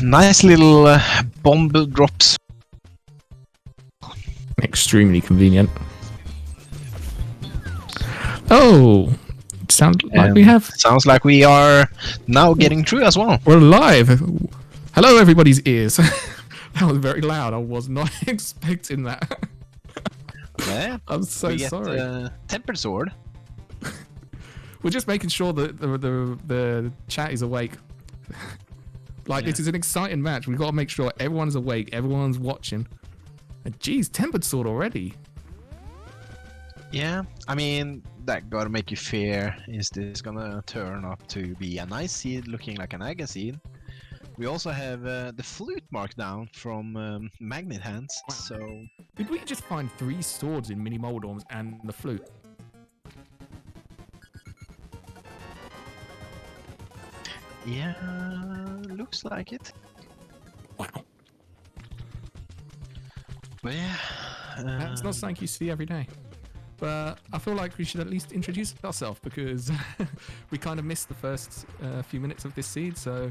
Nice little bomb drops. Extremely convenient. Oh, sounds like we are now getting through as well. We're live. Hello, everybody's ears. That was very loud. I was not expecting that. Yeah, I'm so sorry. Tempered sword. We're just making sure that the chat is awake. This is an exciting match. We've got to make sure everyone's awake, everyone's watching. And geez, tempered sword already. Yeah, I mean, that gotta make you fear. Is this gonna turn up to be a nice seed looking like an Aga seed? We also have the flute mark down from Magnit Handz, so... Did we just find 3 swords in mini Moldorms and the flute? Yeah, looks like it. Wow. But yeah... That's not something you see every day. But I feel like we should at least introduce ourselves because we kind of missed the first few minutes of this seed. So,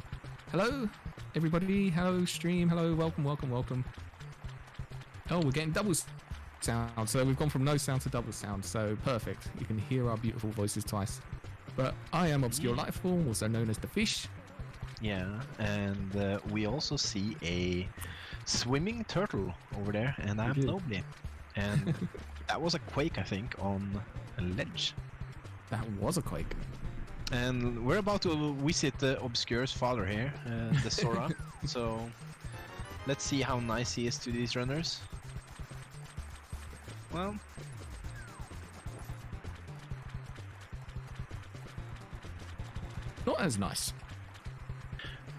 hello, everybody. Hello, stream. Hello, welcome. Oh, we're getting double sound. So we've gone from no sound to double sound. So perfect. You can hear our beautiful voices twice. But I am Obscure Lifeform, also known as the Fish. Yeah, and we also see a swimming turtle over there, and I'm Nobly. And that was a quake, I think, on a ledge. That was a quake. And we're about to visit Obscure's father here, the Sora. So let's see how nice he is to these runners. Well... not as nice.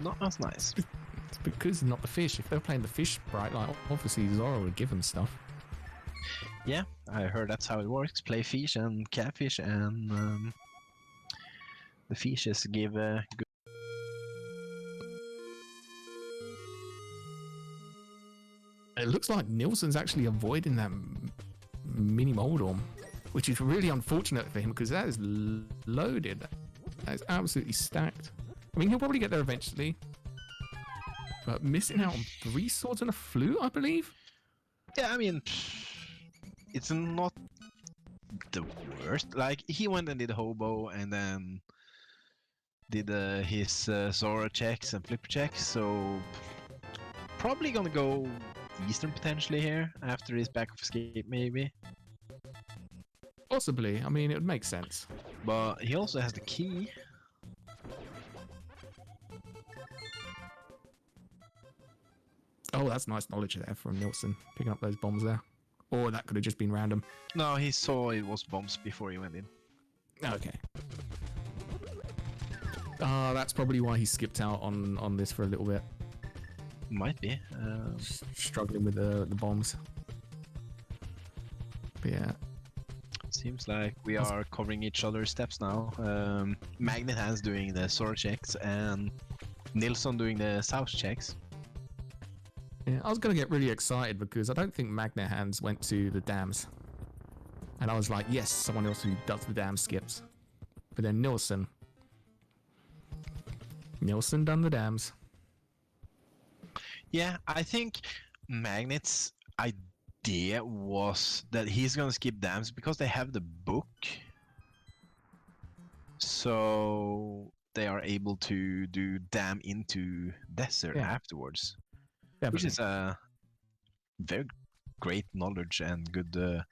Not as nice. It's because not the fish. If they're playing the fish sprite, like obviously Zora would give them stuff. Yeah, I heard that's how it works. Play fish and catfish, and the fishes give good... It looks like Nilsson's actually avoiding that mini Moldorm, which is really unfortunate for him because that is loaded. That is absolutely stacked. I mean, he'll probably get there eventually. But missing out on 3 swords and a flute, I believe? Yeah, I mean, it's not the worst. Like, he went and did Hobo and then did his Zora checks and Flipper checks, so probably gonna go Eastern potentially here after his back of escape, maybe. Possibly. I mean, it would make sense. But he also has the key. Oh, that's nice knowledge there from Nilsson, picking up those bombs there. Or that could have just been random. No, he saw it was bombs before he went in. Okay. That's probably why he skipped out on this for a little bit. Might be. Struggling with the bombs. But yeah. Seems like we are covering each other's steps now. Magnit Handz doing the sword checks and Nilsson doing the south checks. Yeah, I was going to get really excited because I don't think Magnit Handz went to the dams. And I was like, yes, someone else who does the dam skips. But then Nilsson done the dams. Yeah, I think Magnet's idea was that he's gonna skip dams because they have the book. So they are able to do dam into desert afterwards. Which is a very great knowledge and good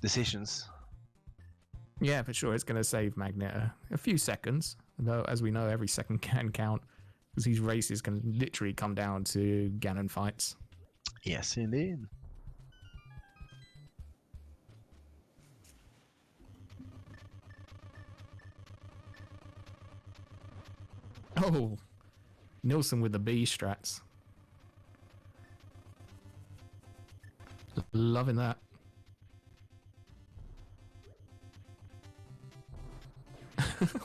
decisions. Yeah, for sure. It's going to save Magnit a few seconds. Though, as we know, every second can count. Because these races can literally come down to Ganon fights. Yes, indeed. Oh, Nilsson with the B strats. Loving that.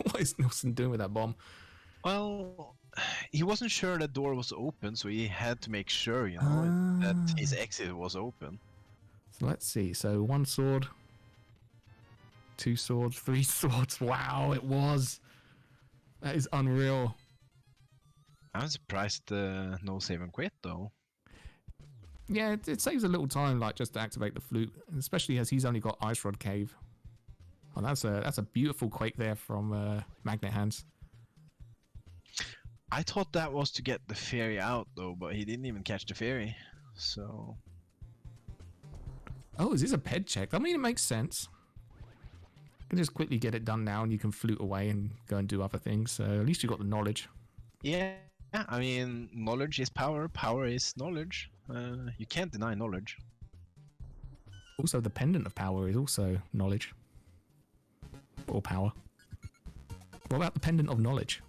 What is Nilsson doing with that bomb? Well, he wasn't sure the door was open, so he had to make sure, you know, that his exit was open. So let's see. So 1 sword, 2 swords, 3 swords. Wow, it was. That is unreal. I'm surprised no save and quit though. Yeah, it saves a little time, like just to activate the flute, especially as he's only got Ice Rod Cave. Oh, that's a beautiful quake there from Magnit Handz. I thought that was to get the fairy out though, but he didn't even catch the fairy. So. Oh, is this a ped check? I mean, it makes sense. You can just quickly get it done now, and you can flute away and go and do other things. So at least you got the knowledge. Yeah, I mean, knowledge is power. Power is knowledge. You can't deny knowledge. Also, the pendant of power is also knowledge. Or power. What about the pendant of knowledge?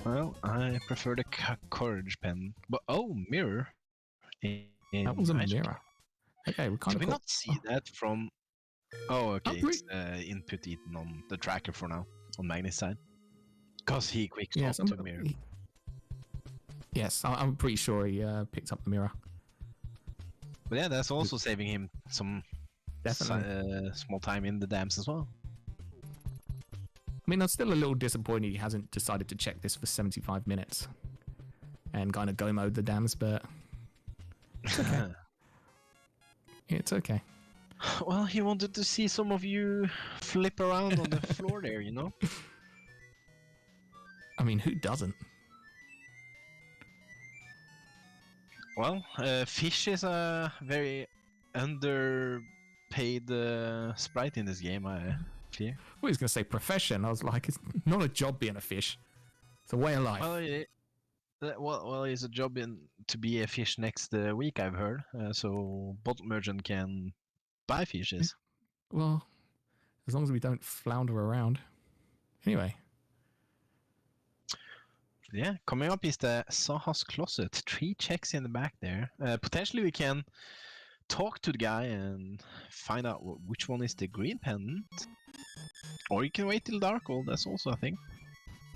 Well, I prefer the courage pen. But oh, mirror. That was a mirror. Okay, we kind of. Can we not see that from? Oh, okay. It's input eaten on the tracker for now on Magnet's side. Because he quick swapped to mirror. Yes, I'm pretty sure he picked up the mirror. But yeah, that's also saving him some small time in the dams as well. I mean, I'm still a little disappointed he hasn't decided to check this for 75 minutes and kind of go mode the dams, but it's okay. It's okay. Well, he wanted to see some of you flip around on the floor there, you know? I mean, who doesn't? Well, Fish is a very underpaid sprite in this game, I fear. Well, he was going to say profession. I was like, it's not a job being a fish. It's a way of life. Well, it's a job to be a fish next week, I've heard. So bottle merchant can buy fishes. Well, as long as we don't flounder around. Anyway. Yeah, coming up is the Saha's Closet. 3 checks in the back there. Potentially we can talk to the guy and find out which one is the green pendant. Or you can wait till Dark Old, that's also a thing.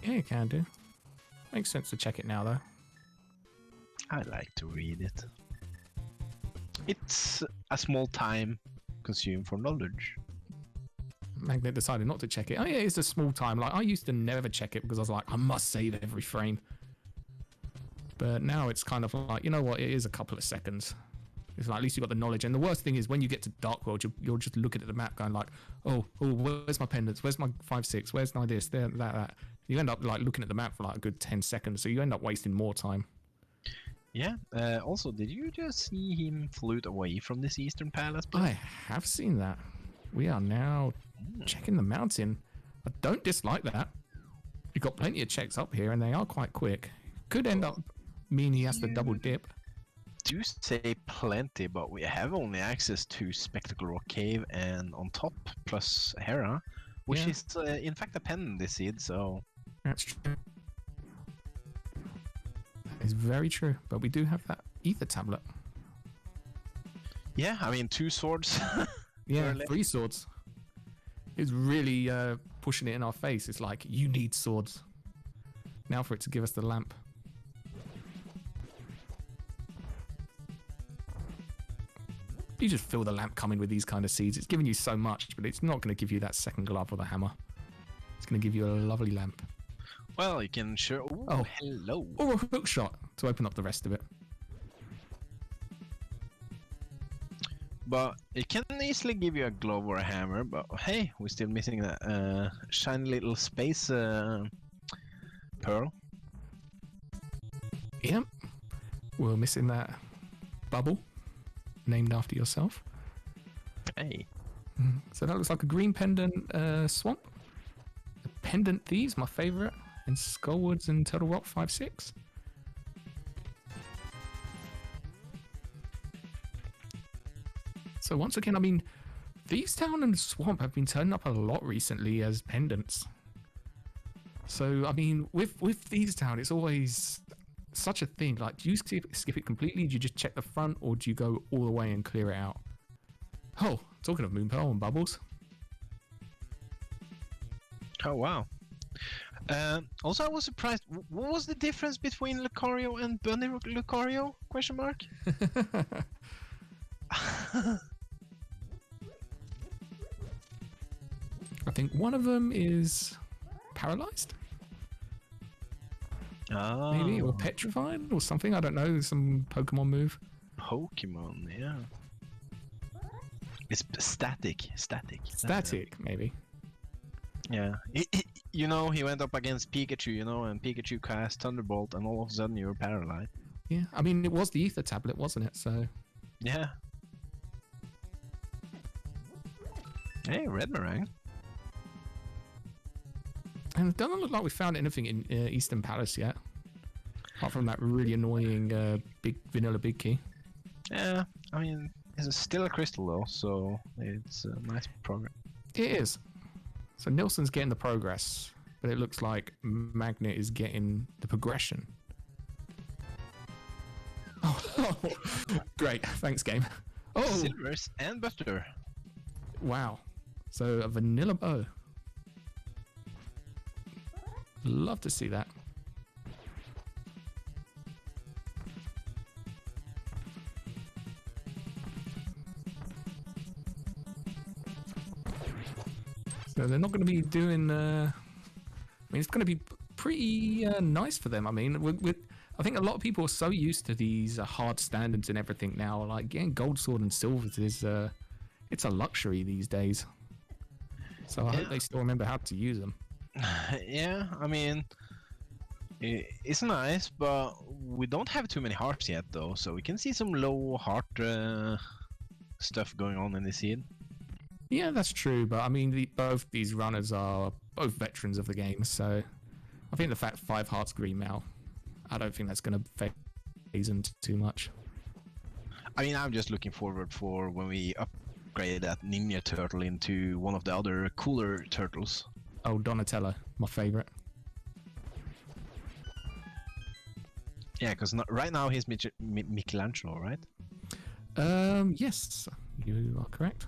Yeah, you can do. Makes sense to check it now, though. I like to read it. It's a small time consumed for knowledge. Magnit decided not to check it. Oh yeah, it's a small time. Like I used to never check it because I was like, I must save every frame. But now it's kind of like, you know what? It is a couple of seconds. It's like at least you got the knowledge. And the worst thing is when you get to Dark World, you're just looking at the map, going like, oh, where's my pendants? Where's my 5-6? Where's my this? There, that. You end up like looking at the map for like a good 10 seconds, so you end up wasting more time. Yeah. Also, did you just see him float away from this Eastern Palace? I have seen that. We are now checking the mountain. I don't dislike that. You've got plenty of checks up here, and they are quite quick. Could end up meaning he has to double dip. Do say plenty, but we have only access to Spectacle Rock Cave and on top plus Hera, which is in fact a pendant this seed. So that's true. That is very true. But we do have that ether tablet. Yeah, I mean 2 swords. Yeah, 3 swords. It's really pushing it in our face. It's like, you need swords. Now for it to give us the lamp. You just feel the lamp coming with these kind of seeds. It's giving you so much, but it's not going to give you that second glove or the hammer. It's going to give you a lovely lamp. Well, you can sure... Ooh, oh, hello. Or a hook shot to open up the rest of it. But it can easily give you a glove or a hammer, but hey, we're still missing that shiny little space pearl. Yep. We're missing that bubble named after yourself. Hey. So that looks like a green pendant swamp. The pendant thieves, my favorite, in Skullwoods and Turtle Rock 5-6. So once again, I mean, Thieves Town and Swamp have been turning up a lot recently as pendants. So, I mean, with Thieves Town, it's always such a thing. Like, do you skip it completely? Do you just check the front, or do you go all the way and clear it out? Oh, talking of Moon Pearl and Bubbles. Oh, wow. Also, I was surprised. What was the difference between Lucario and Bunny Lucario? Question mark. I think one of them is paralyzed. Oh. Maybe, or petrified, or something. I don't know. Some Pokemon move. Pokemon, yeah. It's static. Static, maybe. Yeah. You know, he went up against Pikachu, you know, and Pikachu cast Thunderbolt, and all of a sudden you were paralyzed. Yeah, I mean, it was the Ether Tablet, wasn't it? So. Yeah. Hey, Red Meringue. And it doesn't look like we found anything in Eastern Palace yet. Apart from that really annoying big vanilla big key. Yeah, I mean, it's still a crystal though, so it's a nice progress. It is. So Nilsson's getting the progress, but it looks like Magnit is getting the progression. Oh, great. Thanks, game. Oh, Silvers and butter. Wow. So a vanilla bow. Love to see that. So they're not going to be doing. I mean, it's going to be pretty nice for them. I mean, I think a lot of people are so used to these hard standards and everything now. Like getting gold sword and silvers is it's a luxury these days. So I hope they still remember how to use them. Yeah, I mean, it's nice, but we don't have too many hearts yet, though. So we can see some low heart stuff going on in the scene. Yeah, that's true. But I mean, both these runners are both veterans of the game, so I think the fact 5 hearts green now, I don't think that's going to phase them too much. I mean, I'm just looking forward for when we upgrade that Ninja Turtle into one of the other cooler turtles. Oh, Donatello, my favorite. Yeah, because right now he's Michelangelo, right? Yes, you are correct.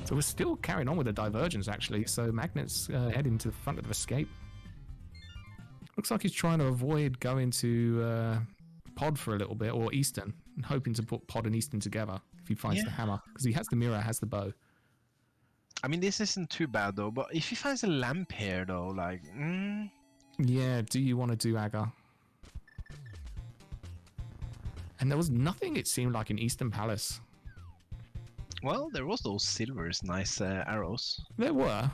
So we're still carrying on with the divergence, actually. So Magnet's heading to the front of the escape. Looks like he's trying to avoid going to Pod for a little bit, or Eastern, and hoping to put Pod and Eastern together if he finds the hammer, because he has the mirror, has the bow. I mean, this isn't too bad though, but if he finds a lamp here though, like, Yeah, do you want to do Aga? And there was nothing, it seemed like, in Eastern Palace. well, there was those silvers, nice arrows, There were.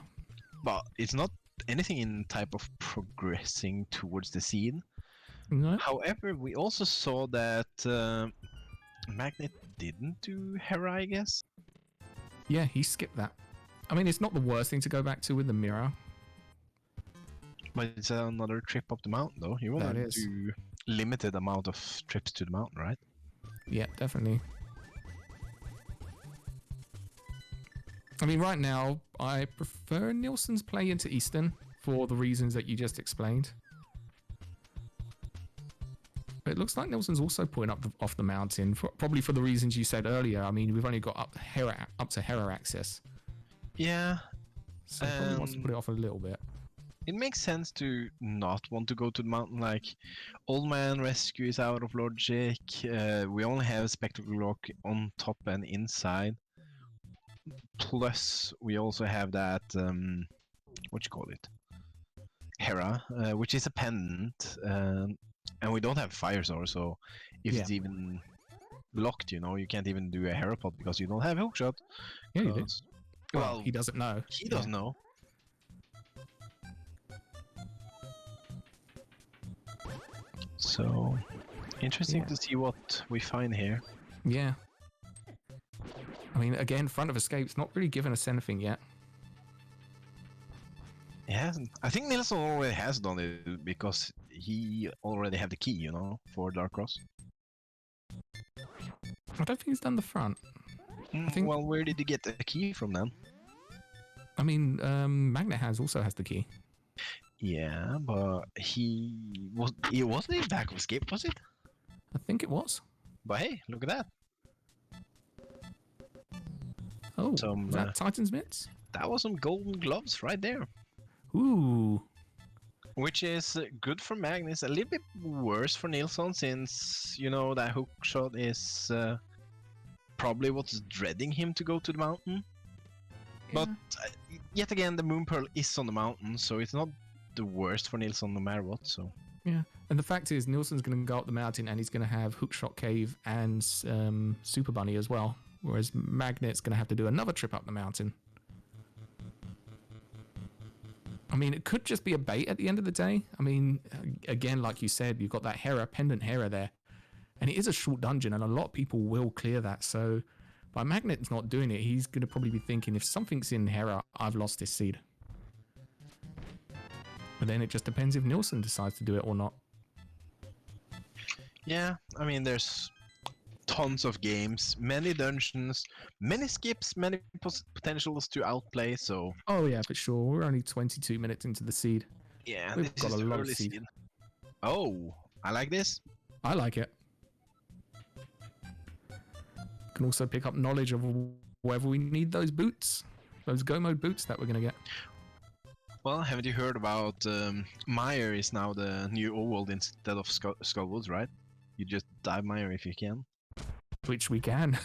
but it's not anything in type of progressing towards the scene. No. However, we also saw that Magnit didn't do Hera, I guess. Yeah, he skipped that. I mean, it's not the worst thing to go back to with the mirror. But it's another trip up the mountain, though. You want That to is. do limited amount of trips to the mountain, right? Yeah, definitely. I mean, right now, I prefer Nilsson's play into Eastern for the reasons that you just explained. But it looks like Nilsson's also putting up off the mountain, probably for the reasons you said earlier. I mean, we've only got up to Hera access. Yeah. So he probably wants to put it off a little bit. It makes sense to not want to go to the mountain. Like, Old Man Rescue is out of logic. We only have a Spectacle Lock on top and inside. Plus, we also have that, what you call it? Hera, which is a pendant. And we don't have Fire Sword, so if it's even locked, you know, you can't even do a Hera pot because you don't have Hookshot. Yeah, you do. Well, he doesn't know. He doesn't know. So, interesting to see what we find here. Yeah. I mean, again, Front of Escape's not really given us anything yet. He hasn't. I think Nilsson already has done it because he already have the key, you know, for Dark Cross. I don't think he's done the front. I think. Well, where did he get the key from then? I mean, Magnit also has the key. Yeah, but it wasn't in Back of Escape, was it? I think it was. But hey, look at that. Oh, is that Titan's mitts? That was some golden gloves right there. Ooh. Which is good for Magnus, a little bit worse for Nilsson since, you know, that hook shot is probably what's dreading him to go to the mountain. Yeah. But yet again, the Moon Pearl is on the mountain, so it's not the worst for Nilsson no matter what. So yeah, and the fact is, Nilsson's going to go up the mountain and he's going to have Hookshot Cave and Super Bunny as well, whereas Magnet's going to have to do another trip up the mountain. I mean, it could just be a bait at the end of the day. I mean, again, like you said, you've got that pendant Hera there, and it is a short dungeon, and a lot of people will clear that. So, by Magnet's not doing it, he's going to probably be thinking, if something's in Hera, I've lost this seed. But then it just depends if Nilsson decides to do it or not. Yeah, I mean, there's tons of games, many dungeons, many skips, many potentials to outplay, so... Oh yeah, for sure. We're only 22 minutes into the seed. Yeah, we've got a lot of seed. Oh, I like this. I like it. Can also pick up knowledge of whether we need those boots, those go mode boots that we're going to get. Well, haven't you heard about Meyer is now the new Old instead of Skullwoods, right? You just dive Meyer if you can. Which we can.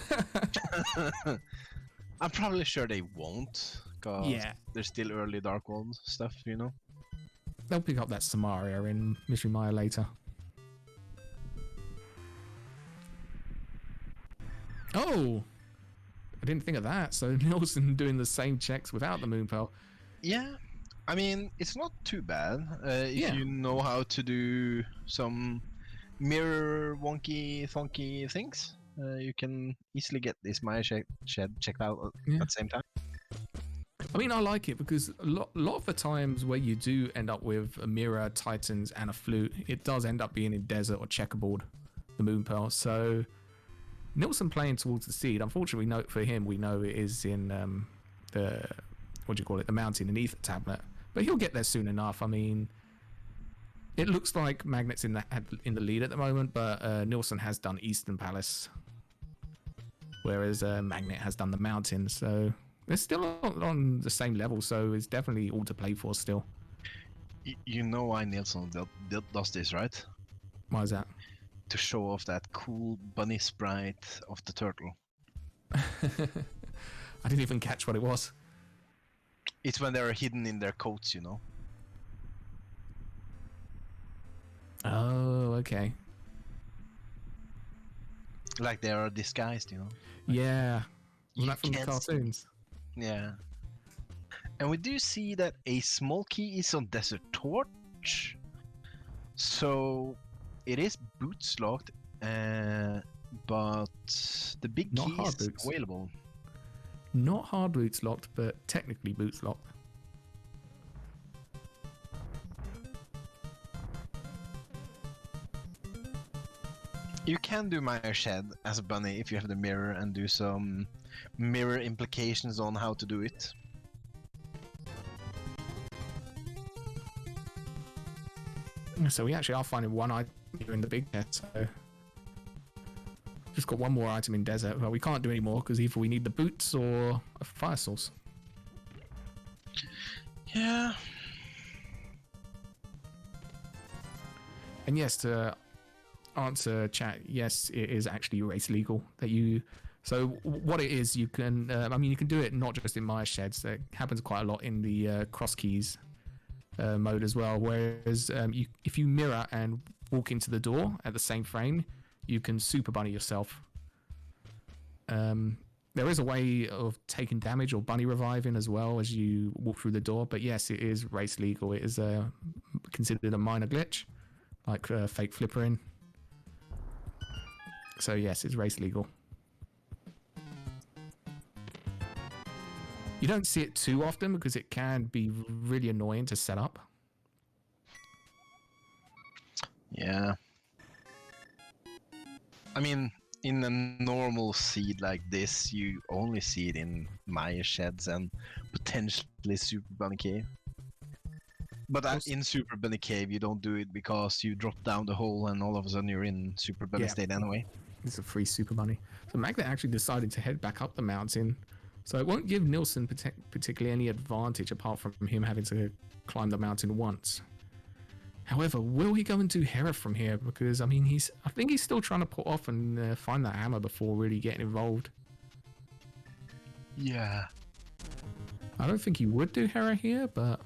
I'm probably sure they won't, because there's still early Dark World stuff, you know? They'll pick up that Samaria in Mystery Mire later. Oh! I didn't think of that. So Nilsson doing the same checks without the Moon Pearl. Yeah. I mean, it's not too bad if you know how to do some mirror wonky funky things. You can easily get this Maya shed checked out at the same time. I mean, I like it because a lot of the times where you do end up with a mirror, Titans, and a flute, it does end up being in desert or checkerboard, the Moon Pearl. So Nilsson playing towards the seed. Unfortunately, for him, we know it is in the the mountain and ether tablet. But he'll get there soon enough. I mean, it looks like Magnet's in the lead at the moment, but Nilsson has done Eastern Palace, whereas Magnit has done the mountain. So they're still on the same level. So it's definitely all to play for still. You know why Nilsson does this, right? Why is that? To show off that cool bunny sprite of the turtle. I didn't even catch what it was. It's when they're hidden in their coats, you know. Oh, okay. Like they are disguised, you know. Yeah. You Wasn't that from the can't cartoons? Yeah. And we do see that a small key is on Desert Torch. So it is boots locked, but the big Not key hard is boots. available. Not hard boots locked, but technically boots locked. You can do Mire Shed as a bunny if you have the mirror and do some mirror implications on how to do it. So we actually are finding one item here in the big chest. So just got one more item in desert. Well, we can't do any more because either we need the boots or a fire source. Yeah. And yes, to answer chat, yes, it is actually race legal that you. So what it is, you can. I mean, you can do it not just in Mire Sheds. That happens quite a lot in the cross keys mode as well. Whereas if you mirror and walk into the door at the same frame, you can super bunny yourself. There is a way of taking damage or bunny reviving as well as you walk through the door. But yes, it is race legal. It is considered a minor glitch, like fake flippering. So yes, it's race legal. You don't see it too often because it can be really annoying to set up. Yeah. I mean, in a normal seed like this, you only see it in Mire Sheds and potentially Super Bunny Cave. But in Super Bunny Cave, you don't do it because you drop down the hole and all of a sudden you're in Super Bunny state anyway. It's a free Super Bunny. So Magnit actually decided to head back up the mountain. So it won't give Nilsson particularly any advantage apart from him having to climb the mountain once. However, will he go and do Hera from here? Because I mean, I think he's still trying to put off and find that hammer before really getting involved. Yeah. I don't think he would do Hera here, but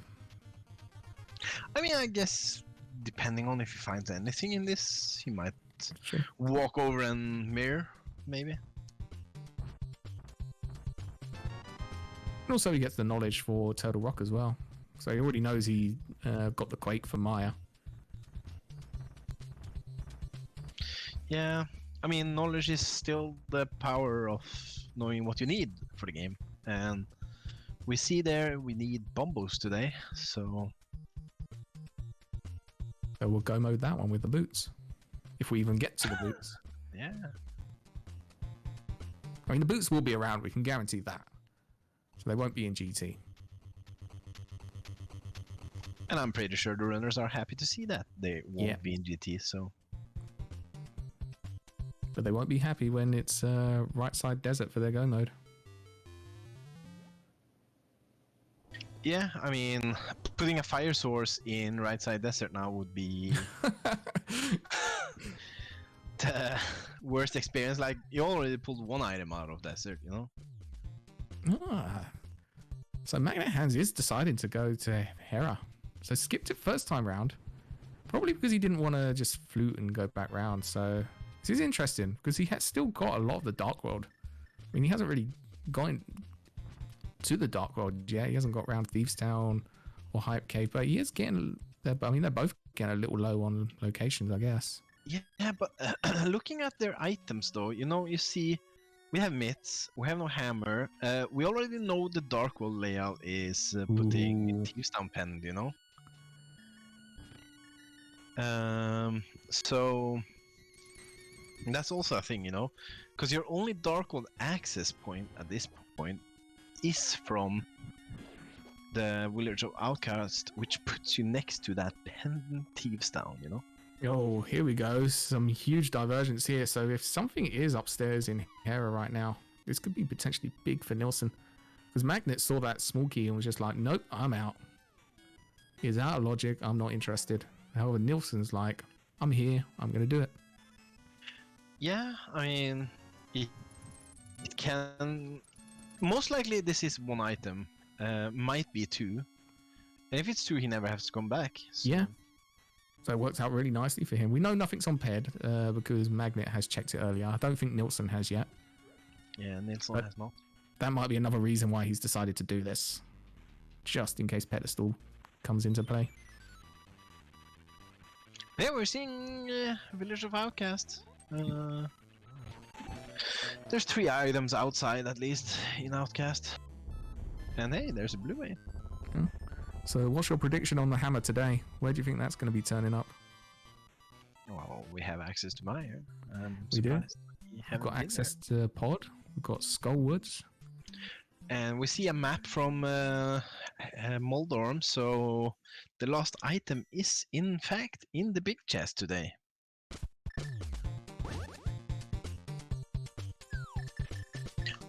I mean, I guess depending on if he finds anything in this, he might sure. walk over and mirror, maybe. And also he gets the knowledge for Turtle Rock as well. So he already knows he got the Quake from Maya. Yeah, I mean, knowledge is still the power of knowing what you need for the game. And we see there we need bombos today, so... So we'll go mode that one with the boots. If we even get to the boots. Yeah. I mean, the boots will be around, we can guarantee that. So they won't be in GT. And I'm pretty sure the runners are happy to see that. They won't be in GT, so... But they won't be happy when it's right side desert for their go mode. Yeah, I mean, putting a fire source in right side desert now would be the worst experience. Like, you already pulled one item out of desert, you know? Ah. So Magnit Handz is deciding to go to Hera. So skipped it first time round. Probably because he didn't want to just flute and go back round. So this is interesting because he has still got a lot of the Dark World. I mean, he hasn't really gone to the Dark World yet. He hasn't got around Thieves Town or Hype Cave, but he is getting... I mean, they're both getting a little low on locations, I guess. Yeah, but looking at their items though, you know, you see... We have mitts, we have no hammer. We already know the Dark World layout is putting Thieves Town penned, you know? So... That's also a thing, you know? Because your only Dark World access point at this point is from the Village of Outcast, which puts you next to that pendant Thieves Town, you know? Oh, here we go. Some huge divergence here. So if something is upstairs in Hera right now, this could be potentially big for Nilsson. Because Magnit saw that small key and was just like, nope, I'm out. is out of logic. I'm not interested. However, Nilsson's like, I'm here. I'm going to do it. Yeah, I mean, it can... Most likely this is one item. Might be two. And if it's two, he never has to come back. So. Yeah. So it works out really nicely for him. We know nothing's on paired because Magnit has checked it earlier. I don't think Nilsson has yet. Yeah, Nilsson has not. That might be another reason why he's decided to do this. Just in case Pedestal comes into play. Yeah, we're seeing Village of Outcast. There's 3 items outside at least in Outcast. And hey, there's a blue way. Yeah. So what's your prediction on the hammer today? Where do you think that's going to be turning up? Well, we have access to Meyer. We do? We've got access to Pod. We've got Skullwoods. And we see a map from Moldorm, so the last item is in fact in the big chest today.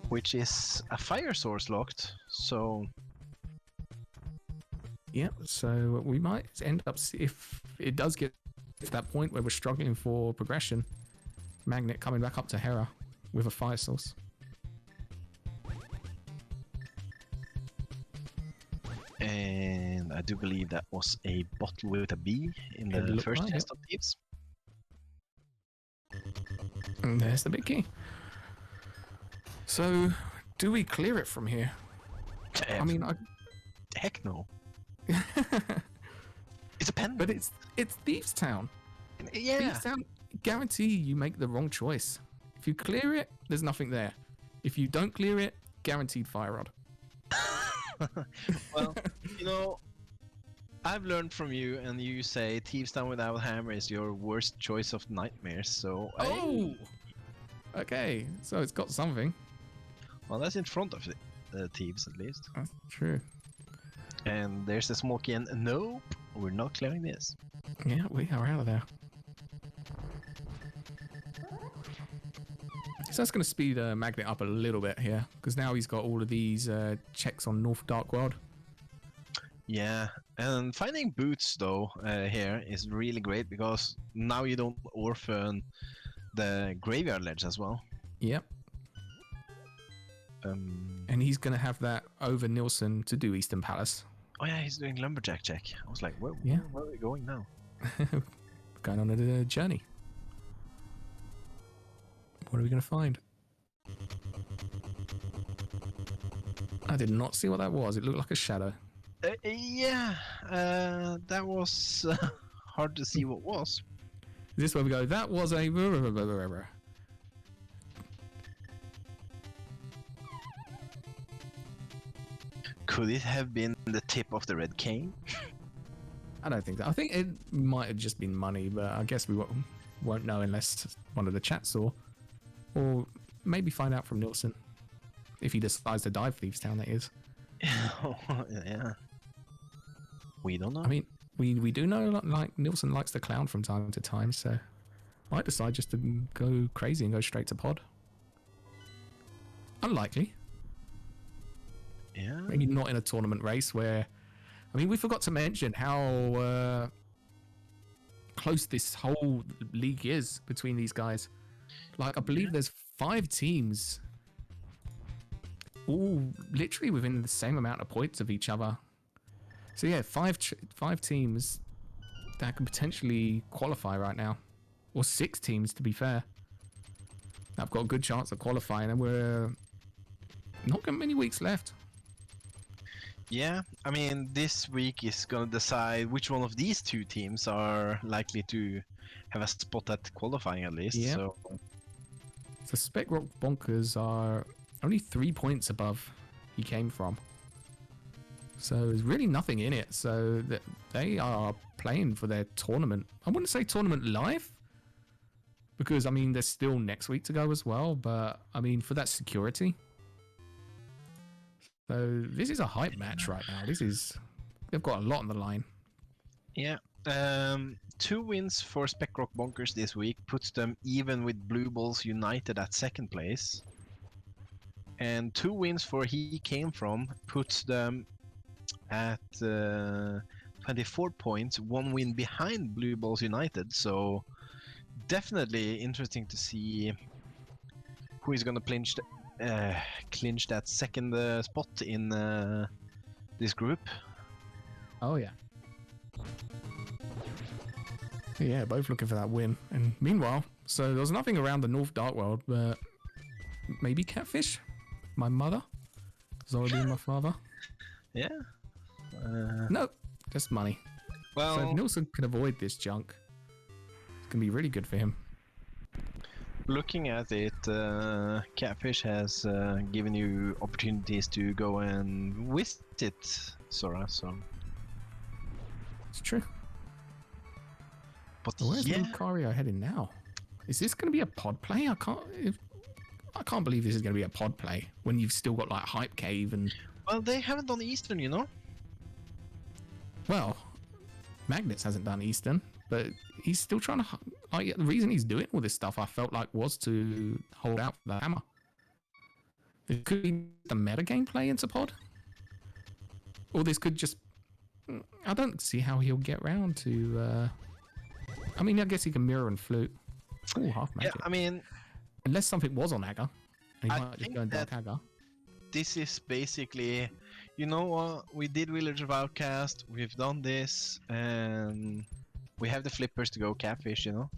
Which is a fire source locked, so... Yeah, so we might end up, if it does get to that point where we're struggling for progression, Magnit coming back up to Hera with a fire source. And I do believe that was a bottle with a B in the first like chest of thieves. And there's the big key. So, do we clear it from here? I mean, heck no. It's a pen. But it's Thieves Town. Yeah. Thieves Town, guarantee you make the wrong choice. If you clear it, there's nothing there. If you don't clear it, guaranteed fire rod. Well, you know, I've learned from you, and you say Thieves Town without hammer is your worst choice of nightmares. So okay, so it's got something. Well, that's in front of the thieves at least. That's true. And there's the smoky and nope, we're not clearing this. Yeah, we are out of there. So that's going to speed Magnit up a little bit here, because now he's got all of these checks on North Dark World. Yeah, and finding boots though here is really great, because now you don't orphan the graveyard ledge as well. Yep. And he's going to have that over Nilsson to do Eastern Palace. Oh yeah, he's doing lumberjack check. I was like, where are we going now? Going on a journey. What are we going to find? I did not see what that was. It looked like a shadow. Yeah, that was hard to see what was. Is this where we go? That was a... Could it have been the tip of the red cane? I don't think that. I think it might have just been money, but I guess we won't know unless one of the chat saw. Or maybe find out from Nilsson. If he decides to dive Thieves Town, that is. Yeah. We don't know. I mean, we do know like Nilsson likes to clown from time to time, so might decide just to go crazy and go straight to Pod. Unlikely. Yeah. Maybe not in a tournament race where... I mean, we forgot to mention how close this whole league is between these guys. Like, I believe there's 5 teams all literally within the same amount of points of each other. So yeah, 5 teams that could potentially qualify right now. Or 6 teams, to be fair. I've got a good chance of qualifying, and we're not got many weeks left. Yeah, I mean, this week is gonna decide which one of these 2 teams are likely to have a spot at qualifying at least. Yep. So Spec Rock Bonkers are only 3 points above he came from. So there's really nothing in it. So they are playing for their tournament. I wouldn't say tournament life, because I mean there's still next week to go as well. But I mean for that security. So this is a hype match right now. They've got a lot on the line. yeah, 2 wins for Spec Rock Bonkers this week puts them even with Blue Bulls United at 2nd place. And 2 wins for He Came From puts them at 24 points, 1 win behind Blue Balls United. So definitely interesting to see who is gonna clinch that second spot in this group. Oh yeah. Yeah, both looking for that win. And meanwhile, so there was nothing around the North Dark World, but maybe Catfish? My mother? Zora being my father? Yeah. No, just money. Well, So if Nilsson can avoid this junk, it's going to be really good for him. looking at it, Catfish has given you opportunities to go and visit Zora, so... It's true. But Where's yeah... Lucario heading now? Is this going to be a pod play? I can't believe this is going to be a pod play when you've still got like Hype Cave and... Well, they haven't done Eastern, you know? Well, Magnits hasn't done Eastern, but he's still trying to... Like, the reason he's doing all this stuff, I felt like, was to hold out for the hammer. It could be the meta gameplay into pod. Or this could just... I don't see how he'll get round to... I mean, I guess he can mirror and flute. Ooh, half magic. Yeah, I mean... Unless something was on Agger. And he I might just think go and that- Dark Agger. This is basically, you know what, we did Village of Outcast, we've done this, and we have the flippers to go Catfish, you know?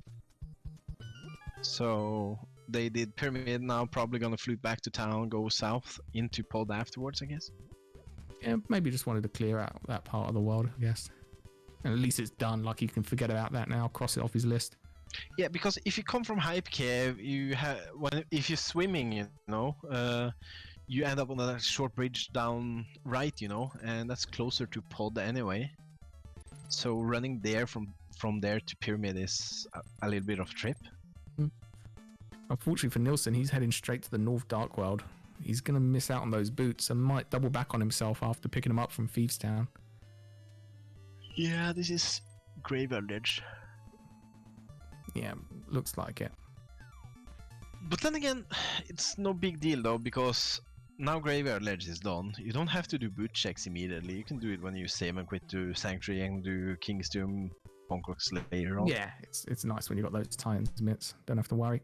So, they did Pyramid, now probably gonna flute back to town, go south into pod afterwards, I guess. Yeah, maybe just wanted to clear out that part of the world, I guess. And at least it's done, like he can forget about that now, cross it off his list. Yeah, because if you come from Hype Cave, you have if you're swimming, you know, you end up on a short bridge down right, you know, and that's closer to pod anyway. So running there from there to Pyramid is a little bit of a trip. Unfortunately for Nilsson, he's heading straight to the North Dark World. He's going to miss out on those boots and might double back on himself after picking them up from Thieves Town. Yeah, this is Graveyard Ledge. Yeah, looks like it. But then again, it's no big deal though, because now Graveyard Ledge is done. You don't have to do boot checks immediately. You can do it when you save and quit to Sanctuary and do King's Doom, Bonkers later on. Yeah, it's nice when you got those Titans mitts. Don't have to worry.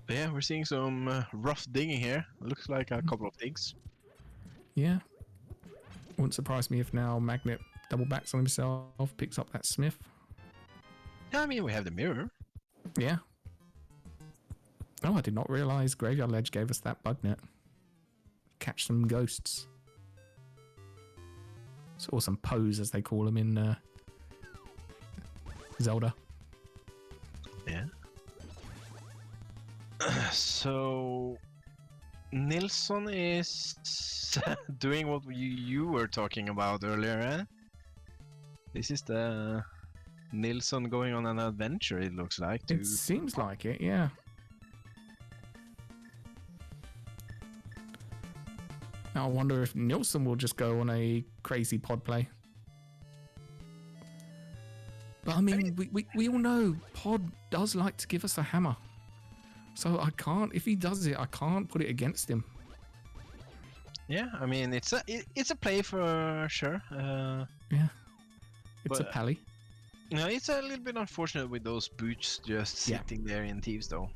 But yeah, we're seeing some rough digging here. Looks like a couple of digs. Yeah. Wouldn't surprise me if now Magnit double backs on himself, picks up that Smith. Yeah, I mean, we have the mirror. Yeah. Oh, I did not realise Graveyard Ledge gave us that bug net. Catch some ghosts. Or some pose, as they call them in Zelda. Yeah. So, Nilsson is doing what you were talking about earlier, eh? This is the Nilsson going on an adventure, it looks like. It seems like it, yeah. Now I wonder if Nilsson will just go on a crazy pod play. But I mean, we all know pod does like to give us a hammer. So I can't, if he does it, I can't put it against him. Yeah, I mean, it's a play for sure. Yeah. It's a pally. No, it's a little bit unfortunate with those boots just sitting there in Thieves, though.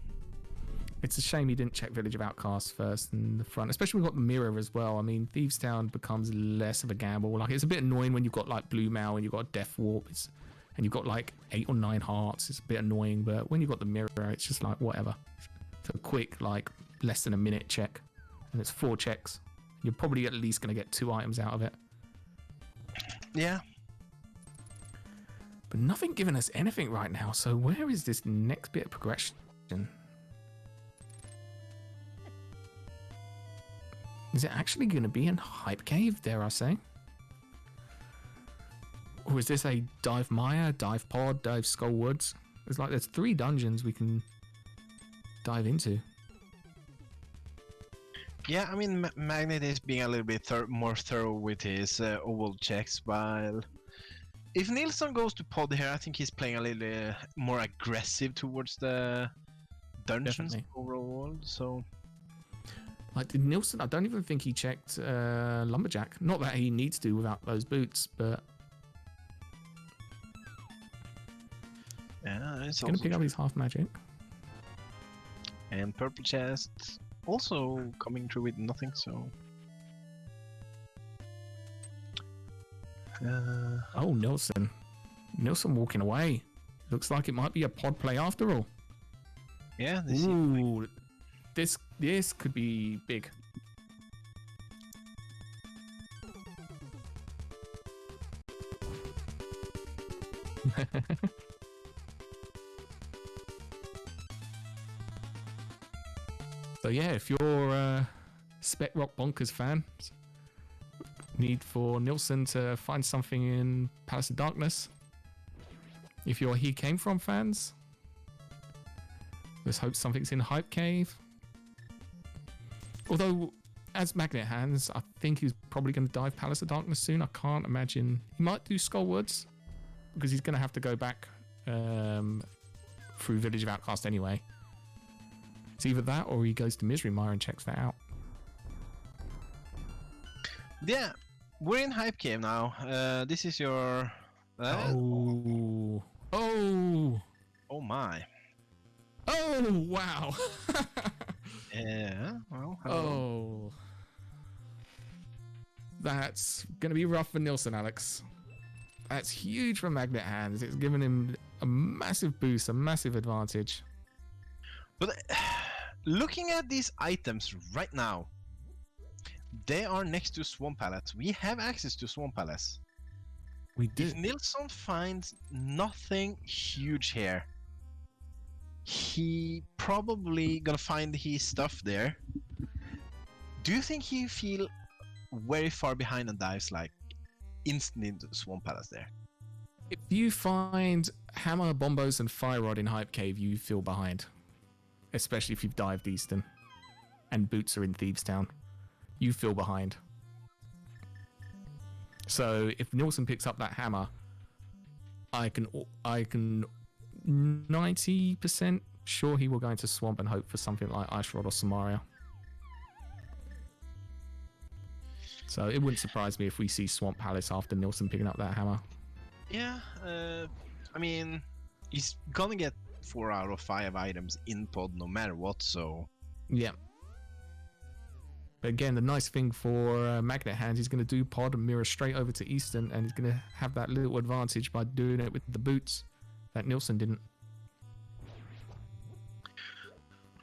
It's a shame he didn't check Village of Outcasts first in the front, especially we've got the mirror as well. I mean, Thieves Town becomes less of a gamble. Like, it's a bit annoying when you've got like Blue Mail and you've got Death Warp, and you've got like 8 or 9 hearts. It's a bit annoying, but when you've got the mirror, it's just like whatever. It's a quick, like less than a minute check, and it's 4 checks. You're probably at least going to get 2 items out of it. Yeah. But nothing giving us anything right now. So where is this next bit of progression? Is it actually going to be in Hype Cave, dare I say? Or is this a Dive Maya, Dive Pod, Dive Skull Woods? There's 3 dungeons we can dive into. Yeah, I mean, Magnit is being a little bit more thorough with his oval checks, while if Nilsson goes to pod here, I think he's playing a little more aggressive towards the dungeons overall, so... Like, did Nilsson? I don't even think he checked Lumberjack. Not that he needs to without those boots, but Yeah, it's gonna also pick up true. his half magic. And purple chest also coming through with nothing, so... Oh, Nilsson. Nilsson walking away. Looks like it might be a pod play after all. yeah, this Ooh, this could be big. So yeah, if you're a Spec Rock Bonkers fan, need for Nilsson to find something in Palace of Darkness. If you're He Came From fans, let's hope something's in Hype Cave. Although, as Magnit Handz, I think he's probably going to dive Palace of Darkness soon. I can't imagine. He might do Skullwoods, because he's going to have to go back through Village of Outcast anyway. It's either that or he goes to Misery Mire and checks that out. Yeah, we're in Hype Cave now. This is your... Oh my. Oh, wow. Yeah, well, hello. Oh. That's going to be rough for Nilsson, Alex. That's huge for Magnit Handz. It's given him a massive boost, a massive advantage. But looking at these items right now, they are next to Swamp Palace. We have access to Swamp Palace. We do. If Nilsson finds nothing huge here, he probably gonna find his stuff there. Do you think he feel very far behind and dives like instantly into the Swamp Palace there? If you find Hammer, Bombos, and Fire Rod in Hype Cave, you feel behind. Especially if you've dived Eastern and boots are in Thieves Town. You feel behind. So if Nilsson picks up that hammer, I can 90% sure he will go into Swamp and hope for something like Ice Rod or Samaria. So it wouldn't surprise me if we see Swamp Palace after Nilsson picking up that hammer. Yeah, I mean, he's gonna get 4 out of 5 items in pod no matter what, so... Yeah. But again, the nice thing for Magnit Handz, he's going to do pod and mirror straight over to Eastern, and he's going to have that little advantage by doing it with the boots that Nilsson didn't.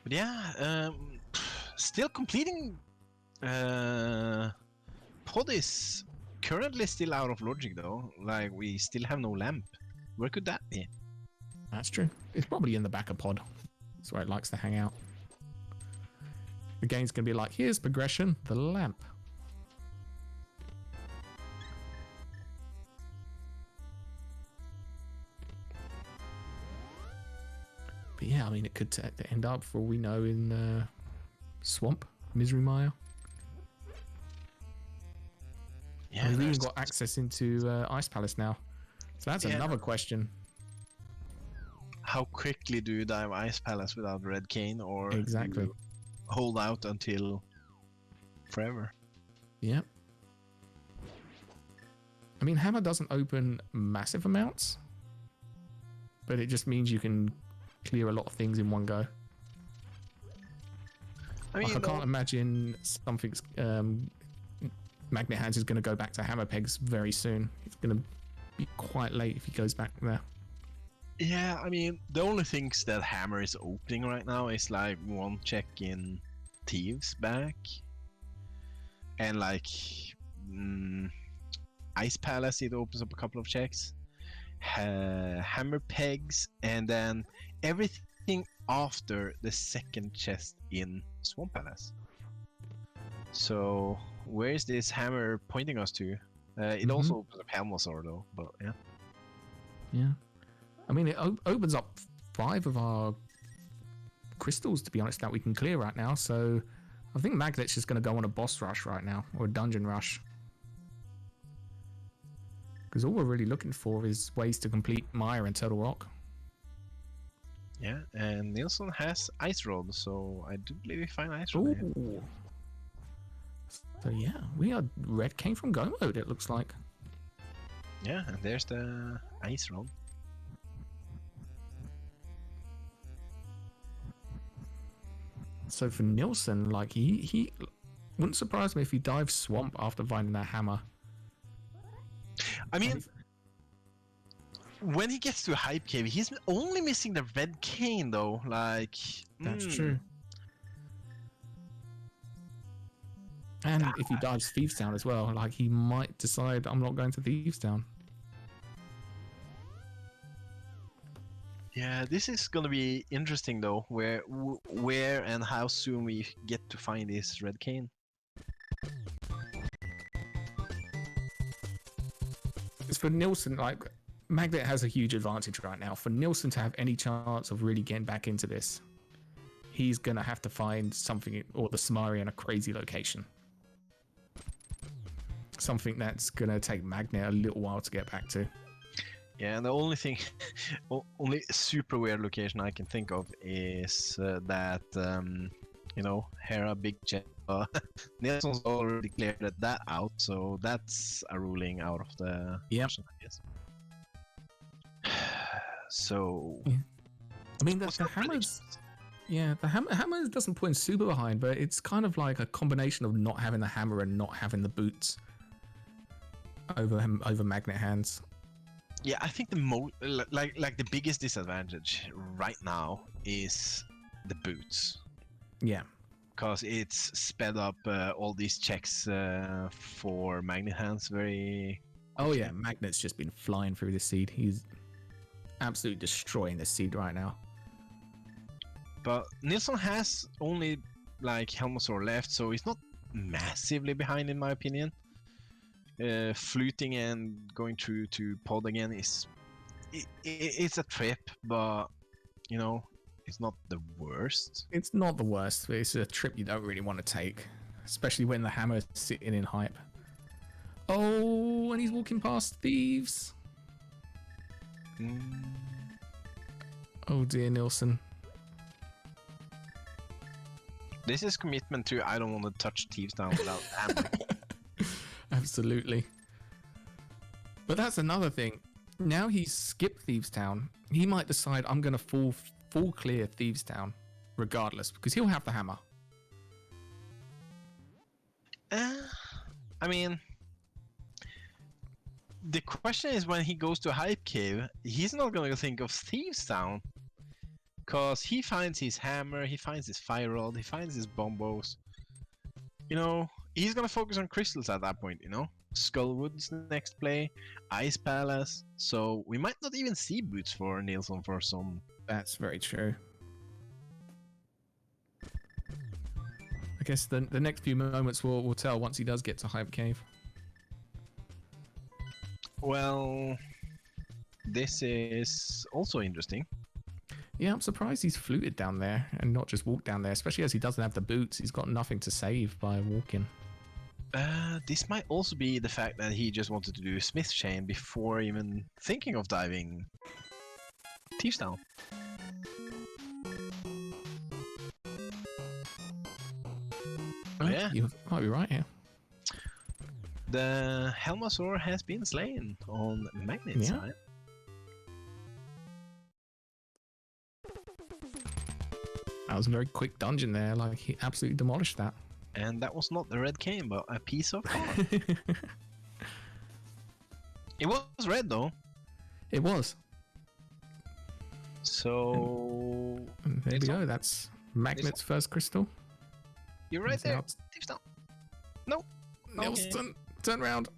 But yeah, still completing... pod is currently still out of logic though, like we still have no lamp. Where could that be? That's true. It's probably in the back of pod. That's where it likes to hang out. The game's going to be like, here's progression, the lamp. But yeah, I mean, it could end up, for all we know, in Swamp, Misery Mire. Yeah, We've even got access into Ice Palace now. So that's another question. How quickly do you dive Ice Palace without Red Cane, or Exactly. hold out until forever? Yep. I mean, Hammer doesn't open massive amounts, but it just means you can clear a lot of things in one go. I mean, I can't imagine something's... Magnit Handz is going to go back to Hammer Pegs very soon. It's going to be quite late if he goes back there. Yeah, I mean, the only things that Hammer is opening right now is like one check in Thieves back, and like Ice Palace, it opens up a couple of checks, Hammer Pegs, and then everything after the second chest in Swamp Palace. So where is this hammer pointing us to? It also opens up Helmosor though, but yeah. Yeah. I mean, it opens up 5 of our crystals, to be honest, that we can clear right now. So I think Magnet's just going to go on a boss rush right now, or a dungeon rush. Because all we're really looking for is ways to complete Mire and Turtle Rock. Yeah, and Nilsson has Ice Rod, so I do believe we find Ice Rod here. Ooh. So yeah, we are red came from go mode, it looks like. Yeah, and there's the ice rod. So for Nilsson, like he wouldn't surprise me if he dives swamp after finding that hammer. I mean, when he gets to a hype cave, he's only missing the red cane though. Like, That's true. And if he dives Thieves Town as well, like he might decide I'm not going to Thieves Town. Yeah, this is gonna be interesting though. Where and how soon we get to find this red cane. It's for Nilsson, like Magnit has a huge advantage right now. For Nilsson to have any chance of really getting back into this, he's gonna have to find something, or the Samari in a crazy location. Something that's gonna take Magnit a little while to get back to. Yeah, and the only thing, only super weird location I can think of is that, you know, Hera Big Jet. Nilsson's already cleared that out, so that's a ruling out of the question, I guess. So, yeah. I mean, the hammers. Yeah, the hammer doesn't point super behind, but it's kind of like a combination of not having the hammer and not having the boots over Magnit Handz. Yeah, I think the like the biggest disadvantage right now is the boots. Yeah, because it's sped up all these checks for Magnit Handz very. Oh yeah, Magnit's just been flying through the seed. He's absolutely destroying the seed right now. But Nilsson has only like Helmosaur left, so he's not massively behind in my opinion. Fluting and going through to pod again is it's a trip, but you know it's not the worst. It's not the worst, but it's a trip you don't really want to take, especially when the hammer's sitting in hype. Oh, and he's walking past thieves. Oh dear, Nilsson. This is commitment to I don't want to touch Thieves Town without hammering. Absolutely. But that's another thing. Now he's skipped Thieves Town, he might decide I'm going to full clear Thieves Town regardless, because he'll have the hammer. I mean, the question is when he goes to Hype Cave, he's not going to think of Thieves Town. Because he finds his hammer, he finds his fire rod, he finds his bombos. You know, he's gonna focus on crystals at that point, you know? Skullwood's next play, Ice Palace, so we might not even see boots for Nilsson for some... That's very true. I guess the next few moments will tell once he does get to Hype Cave. Well, this is also interesting. Yeah, I'm surprised he's fluted down there and not just walked down there, especially as he doesn't have the boots. He's got nothing to save by walking. This might also be the fact that he just wanted to do a Smith chain before even thinking of diving Thieves Town. Oh, yeah, you might be right here. The Helmosaur has been slain on Magnit's side. That was a very quick dungeon there, like he absolutely demolished that. And that was not the red cane, but a piece of art. It was red though. It was. So... And there we go, that's Magnit's first crystal. You're right there. Thieves Town. No. Nilsson, turn around.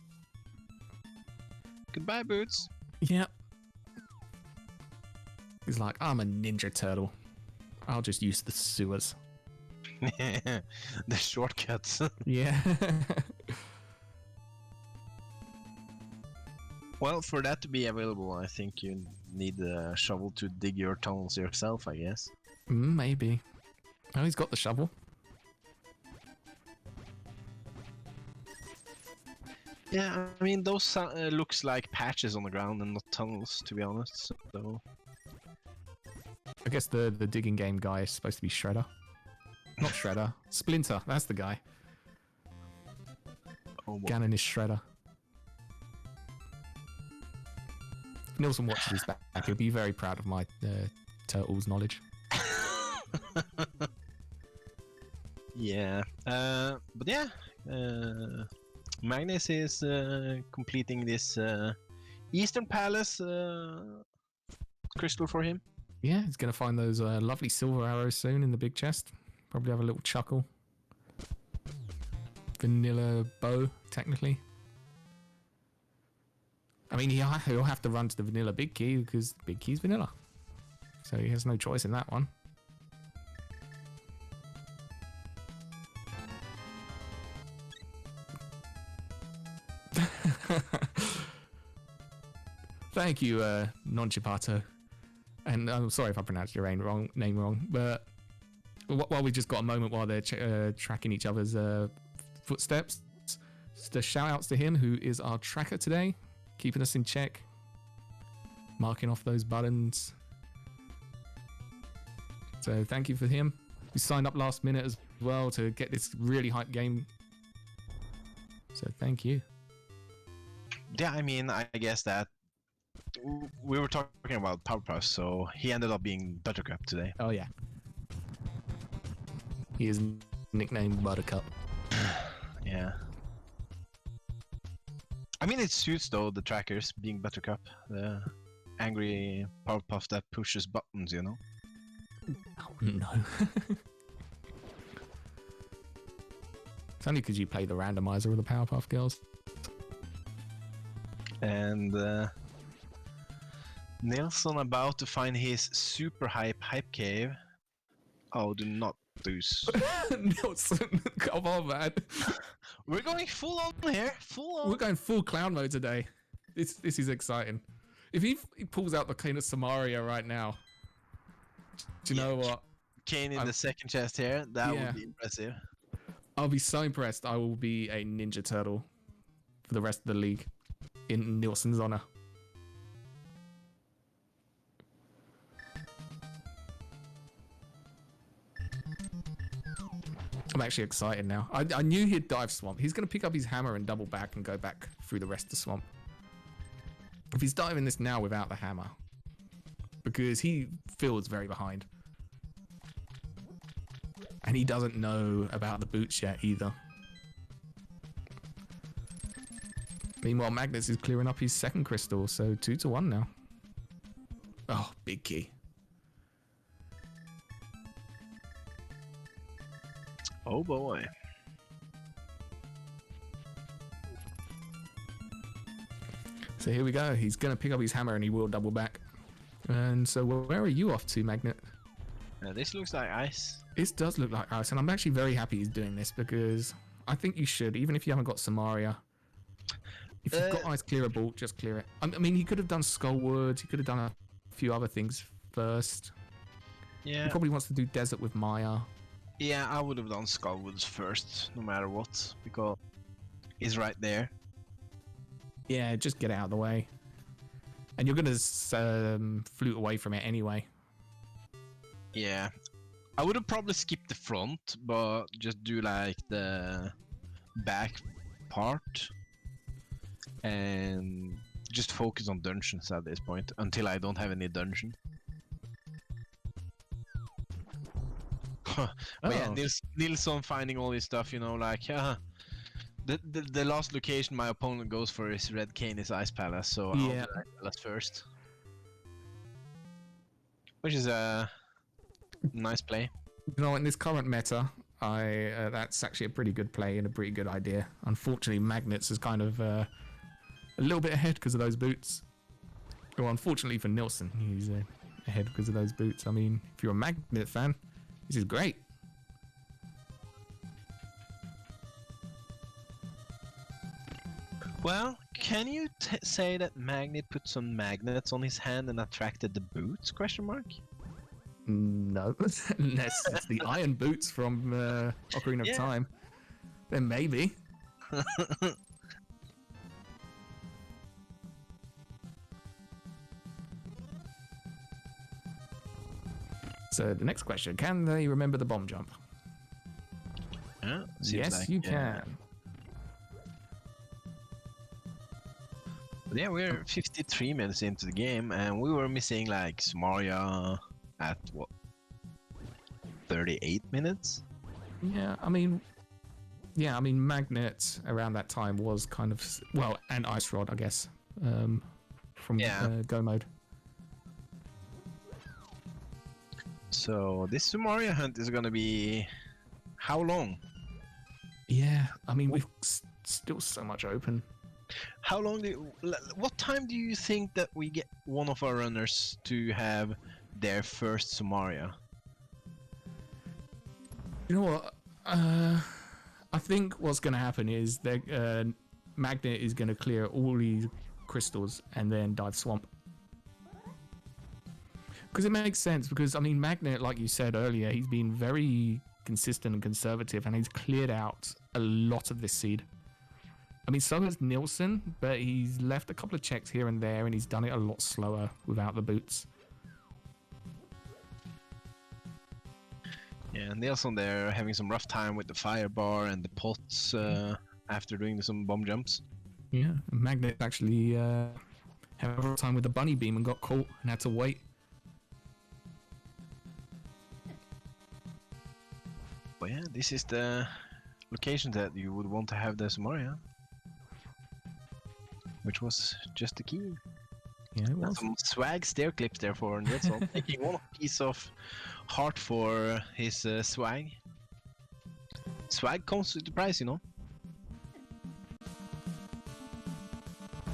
Goodbye, Boots. Yep. He's like, I'm a ninja turtle. I'll just use the sewers. The shortcuts. Yeah. Well, for that to be available, I think you need a shovel to dig your tunnels yourself, I guess. Maybe. Oh, he's got the shovel. Yeah, I mean, those looks like patches on the ground and not tunnels, to be honest, so... I guess the digging game guy is supposed to be Shredder. Not Shredder. Splinter, that's the guy. Oh, boy. Gannon is shredder. If Nilsson watches this back, he'll be very proud of my Turtles knowledge. Yeah. But yeah. Magnus is completing this Eastern Palace crystal for him. Yeah, he's going to find those lovely silver arrows soon in the big chest. Probably have a little chuckle. Vanilla bow, technically. I mean, he'll have to run to the vanilla big key because the big key's vanilla. So he has no choice in that one. Thank you, Non-Chipato. And I'm sorry if I pronounced your name wrong, but while we just got a moment while they're tracking each other's footsteps, just shout outs to him, who is our tracker today, keeping us in check, marking off those buttons. So thank you for him. We signed up last minute as well to get this really hype game. So thank you. Yeah, I mean, I guess that we were talking about Powerpuff, so he ended up being Buttercup today. Oh yeah. He is nicknamed Buttercup. Yeah. I mean, it suits though the trackers being Buttercup, the angry Powerpuff that pushes buttons, you know. Oh no. It's only because you play the randomizer of the Powerpuff Girls. And Nilsson about to find his super hype cave. Oh, do not do so. Nilsson, come on, man. We're going full on here, full on. We're going full clown mode today. This is exciting. If he pulls out the Cane of Samaria right now, do you know what? Kane in the second chest here, that would be impressive. I'll be so impressed. I will be a Ninja Turtle for the rest of the league in Nilsson's honor. I'm actually excited now. I knew he'd dive swamp. He's going to pick up his hammer and double back and go back through the rest of the swamp. If he's diving this now without the hammer, because he feels very behind. And he doesn't know about the boots yet either. Meanwhile, Magnus is clearing up his second crystal, so 2-1 now. Oh, big key. Oh boy. So here we go. He's going to pick up his hammer and he will double back. And so where are you off to, Magnit? This looks like ice. This does look like ice, and I'm actually very happy he's doing this because I think you should, even if you haven't got Samaria. If you've got Ice Clear a Bolt, just clear it. I mean, he could have done Skullwoods. He could have done a few other things first. Yeah. He probably wants to do Desert with Maya. Yeah, I would have done Skullwoods first, no matter what, because he's right there. Yeah, just get it out of the way. And you're going to flute away from it anyway. Yeah. I would have probably skipped the front, but just do like the back part. And just focus on dungeons at this point, until I don't have any dungeon. But yeah, Nilsson finding all this stuff, you know, like, the last location my opponent goes for is Red Canis Ice Palace, so I'll do Ice Palace first. Which is a nice play. You know, in this current meta, that's actually a pretty good play and a pretty good idea. Unfortunately, Magnit's is kind of a little bit ahead because of those boots. Well, unfortunately for Nilsson, he's ahead because of those boots. I mean, if you're a Magnit fan, this is great. Well, can you say that Magnit put some magnets on his hand and attracted the boots? Question mark. No, unless it's the iron boots from Ocarina of Time. Then maybe. So the next question, can they remember the bomb jump? Yeah, yes, like, you can. Yeah, we're 53 minutes into the game, and we were missing like Samaria at what, 38 minutes? Yeah, Magnit around that time was kind of well, and Ice Rod, I guess, from Go mode. So this Samaria hunt is gonna be how long? Yeah, I mean we've still so much open. How long what time do you think that we get one of our runners to have their first Samaria? You know what? I think what's going to happen is that Magnit is going to clear all these crystals and then dive swamp. Because it makes sense. Because I mean, Magnit, like you said earlier, he's been very consistent and conservative, and he's cleared out a lot of this seed. I mean, so has Nilsson, but he's left a couple of checks here and there, and he's done it a lot slower without the boots. Yeah, Nilsson there having some rough time with the fire bar and the pots after doing some bomb jumps. Yeah, Magnit actually had a rough time with the bunny beam and got caught and had to wait. But yeah, this is the location that you would want to have the Samaria. Which was just the key. Yeah, it was. Some swag stair clips there for Nilsson. Taking one piece of heart for his swag. Swag comes with the price, you know.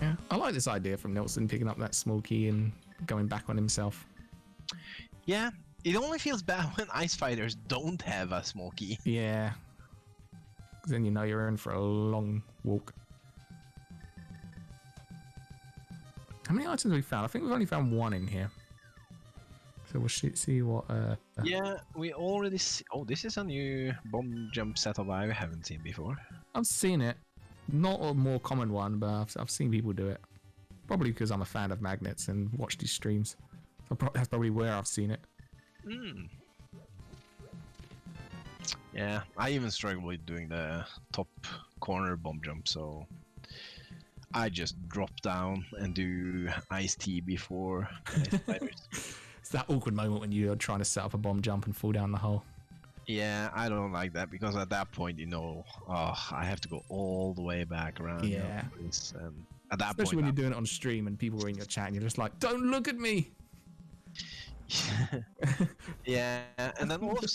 Yeah, I like this idea from Nilsson picking up that small key and going back on himself. Yeah, it only feels bad when ice fighters don't have a small key. Yeah. Then you know you're in for a long walk. How many items have we found? I think we've only found one in here. So we'll see what... Yeah, we already see... Oh, this is a new bomb jump setup I haven't seen before. I've seen it. Not a more common one, but I've seen people do it. Probably because I'm a fan of Magnets and watch these streams. So that's probably where I've seen it. Mm. Yeah, I even struggle with doing the top corner bomb jump, so... I just drop down and do iced tea before spiders. It's that awkward moment when you're trying to set up a bomb jump and fall down the hole. Yeah, I don't like that because at that point, you know, I have to go all the way back around. Yeah. And at that Especially when you're doing it on stream and people are in your chat and you're just like, don't look at me. Yeah, and then all of a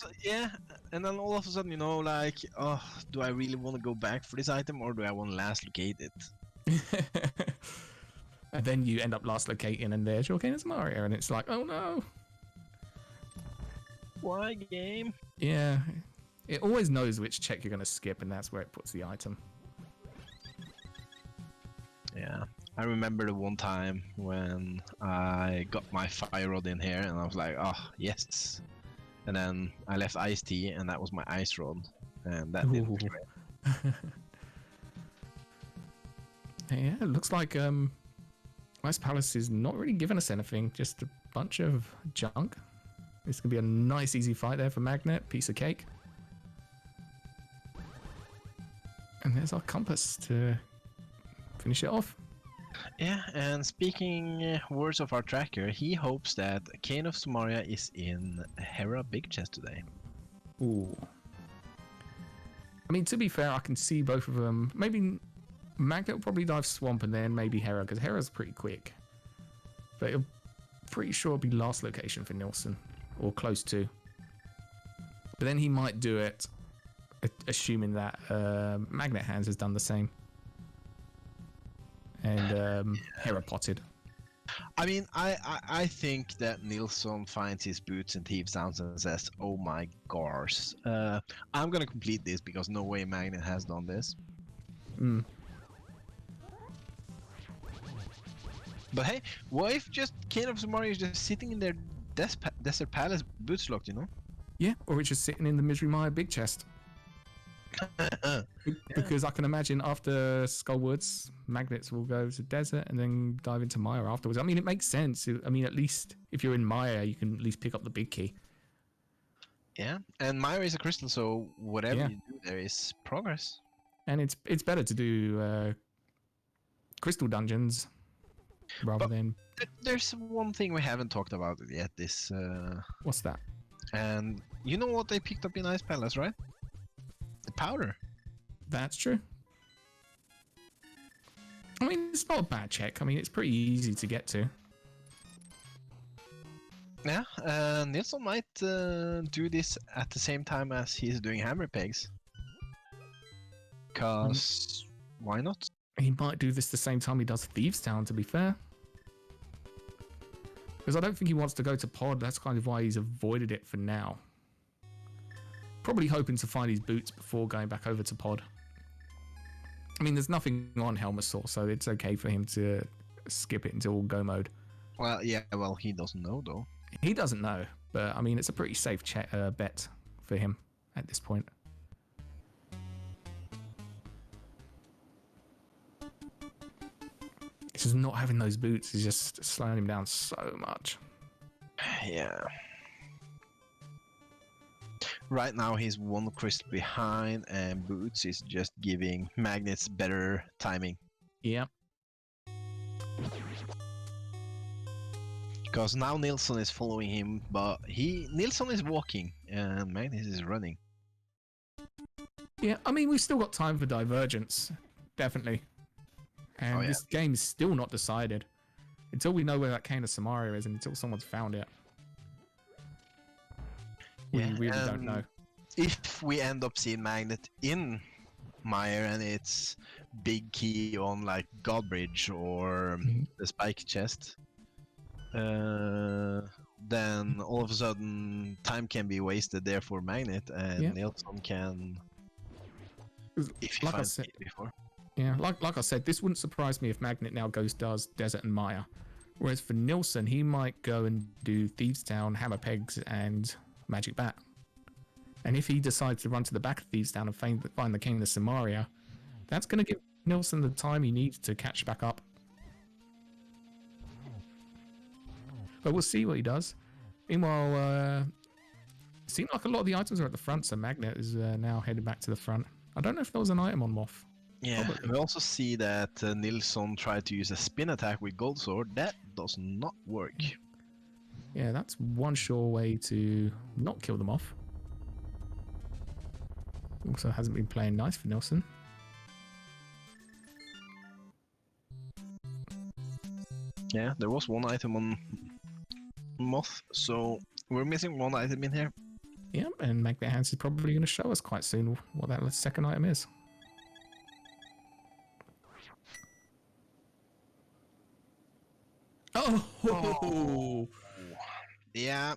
sudden, you know, like, oh, do I really want to go back for this item or do I want to last locate it? And then you end up last locating and there's your Canis Mario and it's like, oh no. Why game? Yeah, it always knows which check you're going to skip and that's where it puts the item. Yeah, I remember the one time when I got my fire rod in here and I was like, oh yes. And then I left ice tea and that was my ice rod and that didn't clear it. Yeah, it looks like Ice Palace is not really giving us anything, just a bunch of junk. It's going to be a nice easy fight there for Magnit, piece of cake. And there's our compass to finish it off. Yeah, and speaking words of our tracker, he hopes that Kane of Samaria is in Hera Big Chest today. Ooh. I mean, to be fair, I can see both of them. Maybe Magnit will probably dive Swamp and then maybe Hera, because Hera's pretty quick. But I'm pretty sure it'll be last location for Nilsson, or close to. But then he might do it, assuming that Magnit Handz has done the same. And Hera potted. I mean, I think that Nilsson finds his boots and thieves sounds and says, oh my gosh, I'm gonna complete this because no way Magnit has done this. Mm. But hey, what if just King of Samaria is just sitting in their Desert Palace boots locked, you know? Yeah, or it's just sitting in the Misery Mire big chest. Because I can imagine after Skullwoods, Magnets will go to Desert and then dive into Mire afterwards. I mean, it makes sense. I mean, at least if you're in Mire, you can at least pick up the big key. Yeah, and Mire is a crystal, so whatever you do there is progress. And it's better to do crystal dungeons rather than... There's one thing we haven't talked about yet. What's that? And you know what they picked up in Ice Palace, right? The powder. That's true. I mean, it's not a bad check. I mean, it's pretty easy to get to. Yeah, Nilsson might do this at the same time as he's doing hammer pegs. Cause why not? He might do this the same time he does Thieves Town, to be fair. Because I don't think he wants to go to pod. That's kind of why he's avoided it for now. Probably hoping to find his boots before going back over to pod. I mean, there's nothing on Helmasaur, so it's okay for him to skip it until go mode. Well, yeah, well, he doesn't know, though. He doesn't know, but I mean, it's a pretty safe bet for him at this point. It's just not having those boots is just slowing him down so much. Yeah. Right now he's one crystal behind, and Boots is just giving Magnets better timing. Yep. Because now Nilsson is following him, but Nilsson is walking and Magnus is running. Yeah, I mean, we've still got time for divergence, definitely. And this game is still not decided. Until we know where that Cane of Samaria is and until someone's found it. We really don't know. If we end up seeing Magnet in Mire and it's big key on like Godbridge or the Spike chest, then all of a sudden time can be wasted there for Magnet, and Nilsson can, if he finds it before. Yeah, like I said, this wouldn't surprise me if Magnit now does Desert and Mire. Whereas for Nilsson, he might go and do Thieves Town, Hammer Pegs, and Magic Bat. And if he decides to run to the back of Thieves Town and find the King of Samaria, that's going to give Nilsson the time he needs to catch back up. But we'll see what he does. Meanwhile, it seemed like a lot of the items are at the front, so Magnit is now headed back to the front. I don't know if there was an item on Moth. Yeah, probably. We also see that Nilsson tried to use a spin attack with Gold Sword. That does not work. Yeah, that's one sure way to not kill them off. Also hasn't been playing nice for Nilsson. Yeah, there was one item on Moth, so we're missing one item in here. Yeah, and Magnit Handz is probably going to show us quite soon what that second item is. Oh! Yeah.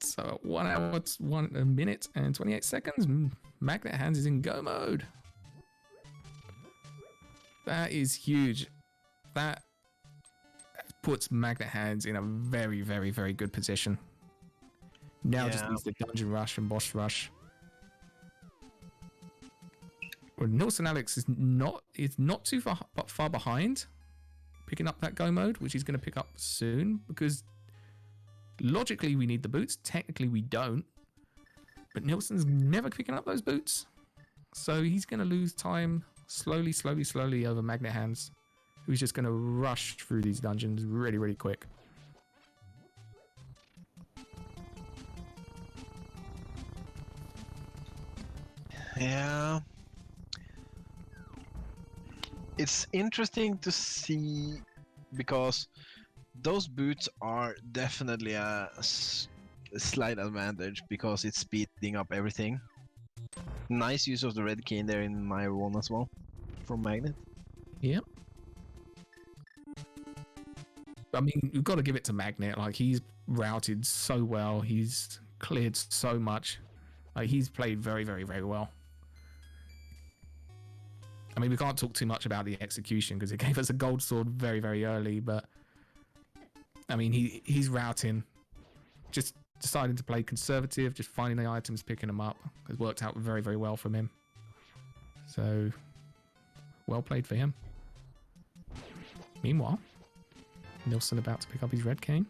So 1 hour, 1 minute and 28 seconds. Magnit Handz is in go mode. That is huge. That puts Magnit Handz in a very, very, very good position. Now just needs the dungeon rush and boss rush. Well, NilssonAlex is not too far behind, picking up that go mode, which he's going to pick up soon, because logically we need the boots. Technically we don't, but Nilsson's never picking up those boots, so he's going to lose time slowly over Magnit Handz, who's just going to rush through these dungeons really, really quick. Yeah. It's interesting to see, because those boots are definitely a slight advantage because it's speeding up everything. Nice use of the red cane there in my one as well from Magnit. Yep. I mean, you've got to give it to Magnit. Like, he's routed so well. He's cleared so much. Like, he's played very, very, very well. I mean, we can't talk too much about the execution because it gave us a gold sword very, very early, but I mean, he's routing, just deciding to play conservative, just finding the items, picking them up. It's worked out very, very well from him. So, well played for him. Meanwhile, Nilsson about to pick up his red cane.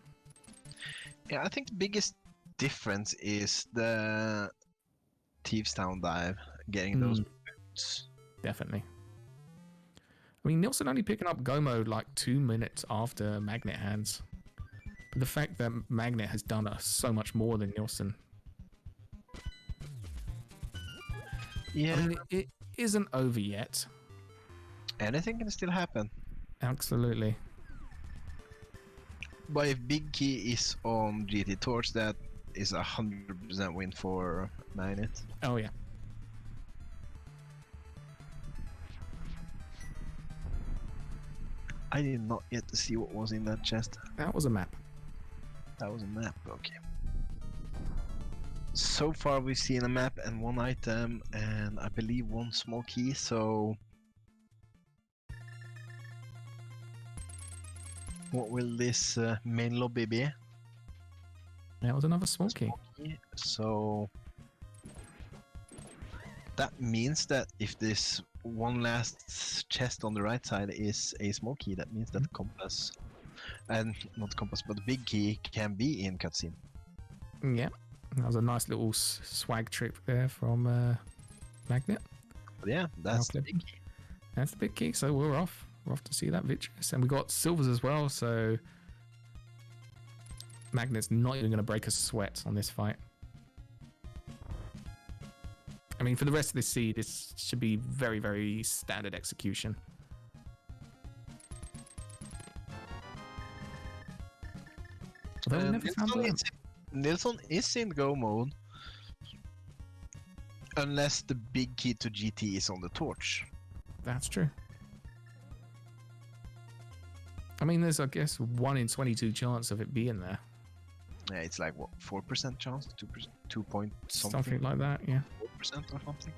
Yeah, I think the biggest difference is the Thieves Town dive, getting those boots. Definitely. I mean, Nilsson only picking up go mode like 2 minutes after Magnit Handz. But the fact that Magnit has done so much more than Nilsson. Yeah. I mean, it isn't over yet. Anything can still happen. Absolutely. But if Big Key is on GT Torch, that is 100% win for Magnit. Oh, yeah. I did not get to see what was in that chest. That was a map. That was a map, okay. So far we've seen a map and one item and I believe one small key, so... What will this main lobby be? That was another small key. So... That means that if this one last chest on the right side is a small key, that means that the compass... And not compass, but the big key can be in cutscene. Yeah. That was a nice little swag trick there from Magnit. But yeah, that's the big key. That's the big key, so we're off. We're off to see that Vitreous. And we got silvers as well, so Magnit's not even going to break a sweat on this fight. I mean, for the rest of this seed, this should be very, very standard execution. Although we never found Nilsson is in go mode. Unless the big key to GT is on the torch. That's true. I mean, there's, I guess, 1 in 22 chance of it being there. Yeah, it's like, what, 4% chance? 2%? 2 point something? Something like that, yeah. 4% or something?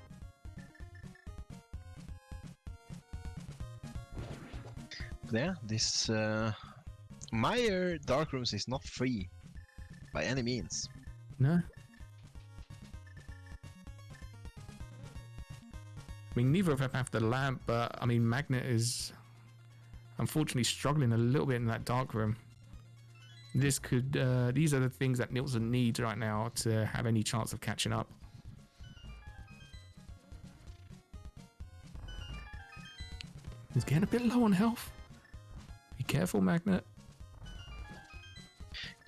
But yeah, this... Meyer Dark Rooms is not free. By any means. No. I mean, neither of them have the lamp, but I mean, Magnit is unfortunately struggling a little bit in that dark room. This could, these are the things that Nilsson needs right now to have any chance of catching up. He's getting a bit low on health. Be careful, Magnit.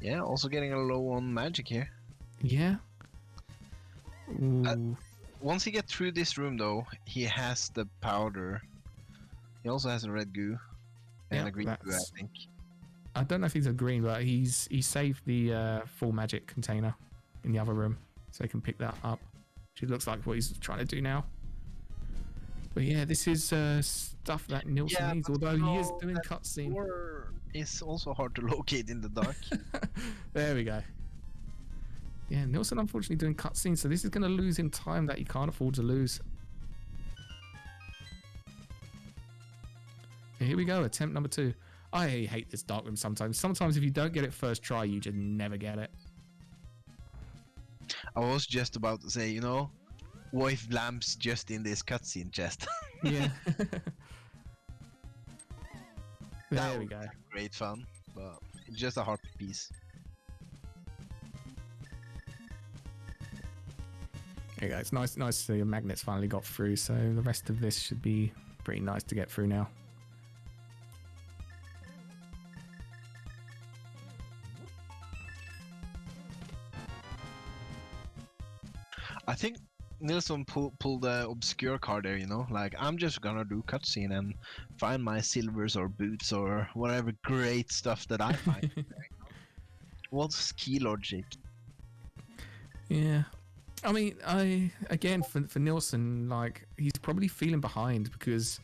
Yeah, also getting a low on magic here. Yeah. Ooh. Once he gets through this room though, he has the powder. He also has a red goo. And a green goo, I think. I don't know if he's a green, but he saved the full magic container in the other room. So he can pick that up. Which looks like what he's trying to do now. But yeah, this is stuff that Nilsson needs, although he is doing cutscene. It's also hard to locate in the dark. There we go. Yeah, Nilsson unfortunately doing cutscenes, so this is going to lose him time that he can't afford to lose. Here we go, attempt number 2. I hate this dark room sometimes. Sometimes if you don't get it first try, you just never get it. I was just about to say, you know, what if Lamp's just in this cutscene chest? Yeah. There we go. Great fun, but it's just a hard piece. There you go. It's nice to see your magnets finally got through, so the rest of this should be pretty nice to get through now. I think Nilsson pulled the obscure card there, you know? Like, I'm just gonna do cutscene and find my silvers or boots or whatever great stuff that I find. What's key logic? Yeah. I mean, again, for Nilsson, like, he's probably feeling behind because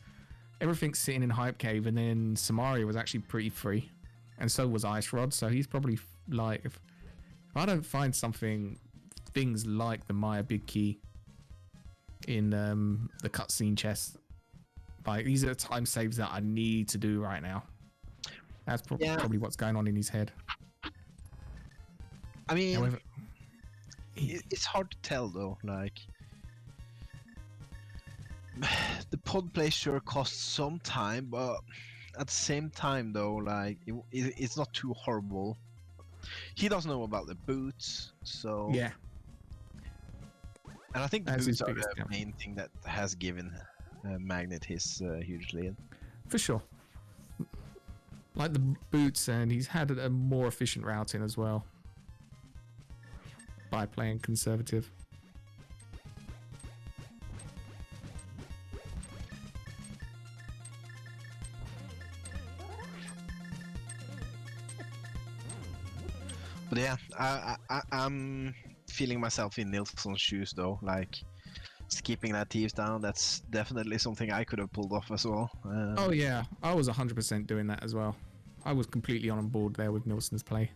everything's sitting in Hype Cave and then Samaria was actually pretty free. And so was Ice Rod, so he's probably like, if I don't find things like the Maya Big Key in the cutscene chest, like, these are the time saves that I need to do right now. That's probably what's going on in his head. I mean, however, it's hard to tell though, like, the pod play sure costs some time, but at the same time though, like, it's not too horrible. He doesn't know about the boots, so yeah. And I think the boots are the main thing that has given Magnit his huge lead. For sure. Like the boots, and he's had a more efficient routing as well by playing conservative. But yeah, I'm feeling myself in Nilsson's shoes though. Like skipping that thieves down, that's definitely something I could have pulled off as well. Oh yeah, I was 100% doing that as well. I was completely on board there with Nilsson's play.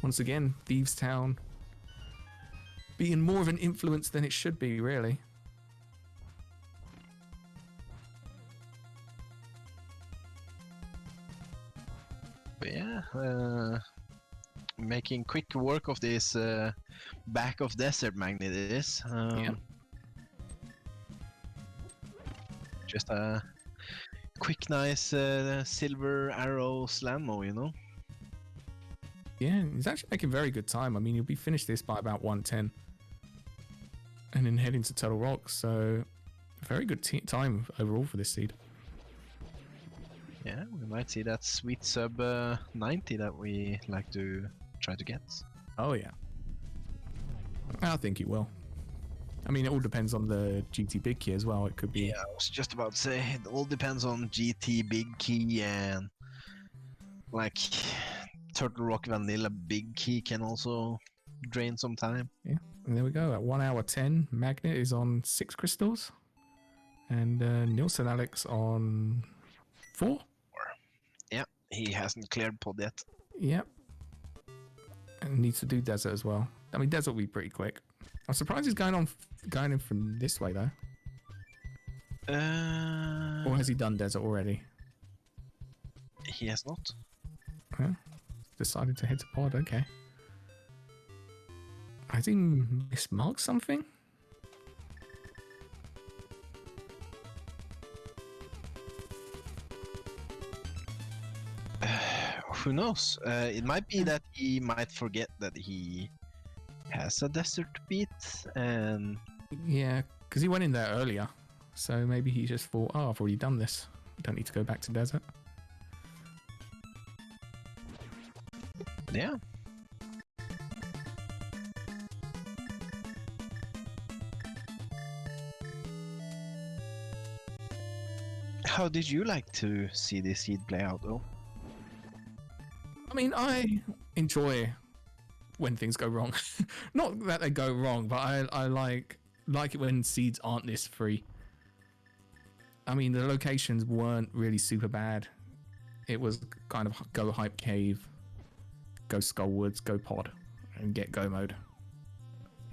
Once again, Thieves Town being more of an influence than it should be, really. But yeah, making quick work of this back of desert magnet is. Yep. Just a quick, nice silver arrow slammo, you know? Yeah, he's actually making very good time. I mean, he'll be finished this by about 110. And then head into Turtle Rock, so very good time overall for this seed. Yeah, we might see that sweet sub 90 that we like to try to get. Oh yeah. I think he will. I mean, it all depends on the GT Big Key as well. It could be... Yeah, I was just about to say, it all depends on GT Big Key and like Turtle Rock Vanilla Big Key can also drain some time. Yeah, and there we go. At 1 hour 10, Magnit is on 6 crystals. And NilssonAlex on 4. Yeah, he hasn't cleared pod yet. Yep. And needs to do desert as well. I mean, desert will be pretty quick. I'm surprised he's going in from this way though. Or has he done desert already? He has not. Huh? Decided to head to pod. Okay. Has he mismarked something? Who knows? It might be that he might forget that he has a desert beat, and Yeah, because he went in there earlier. So maybe he just thought, oh, I've already done this. Don't need to go back to desert. yeah. How did you like to see this seed play out, though? I mean, I enjoy when things go wrong. Not that they go wrong, but I like it when seeds aren't this free. I mean, the locations weren't really super bad. It was kind of go hype cave, go skull woods, go pod, and get go mode.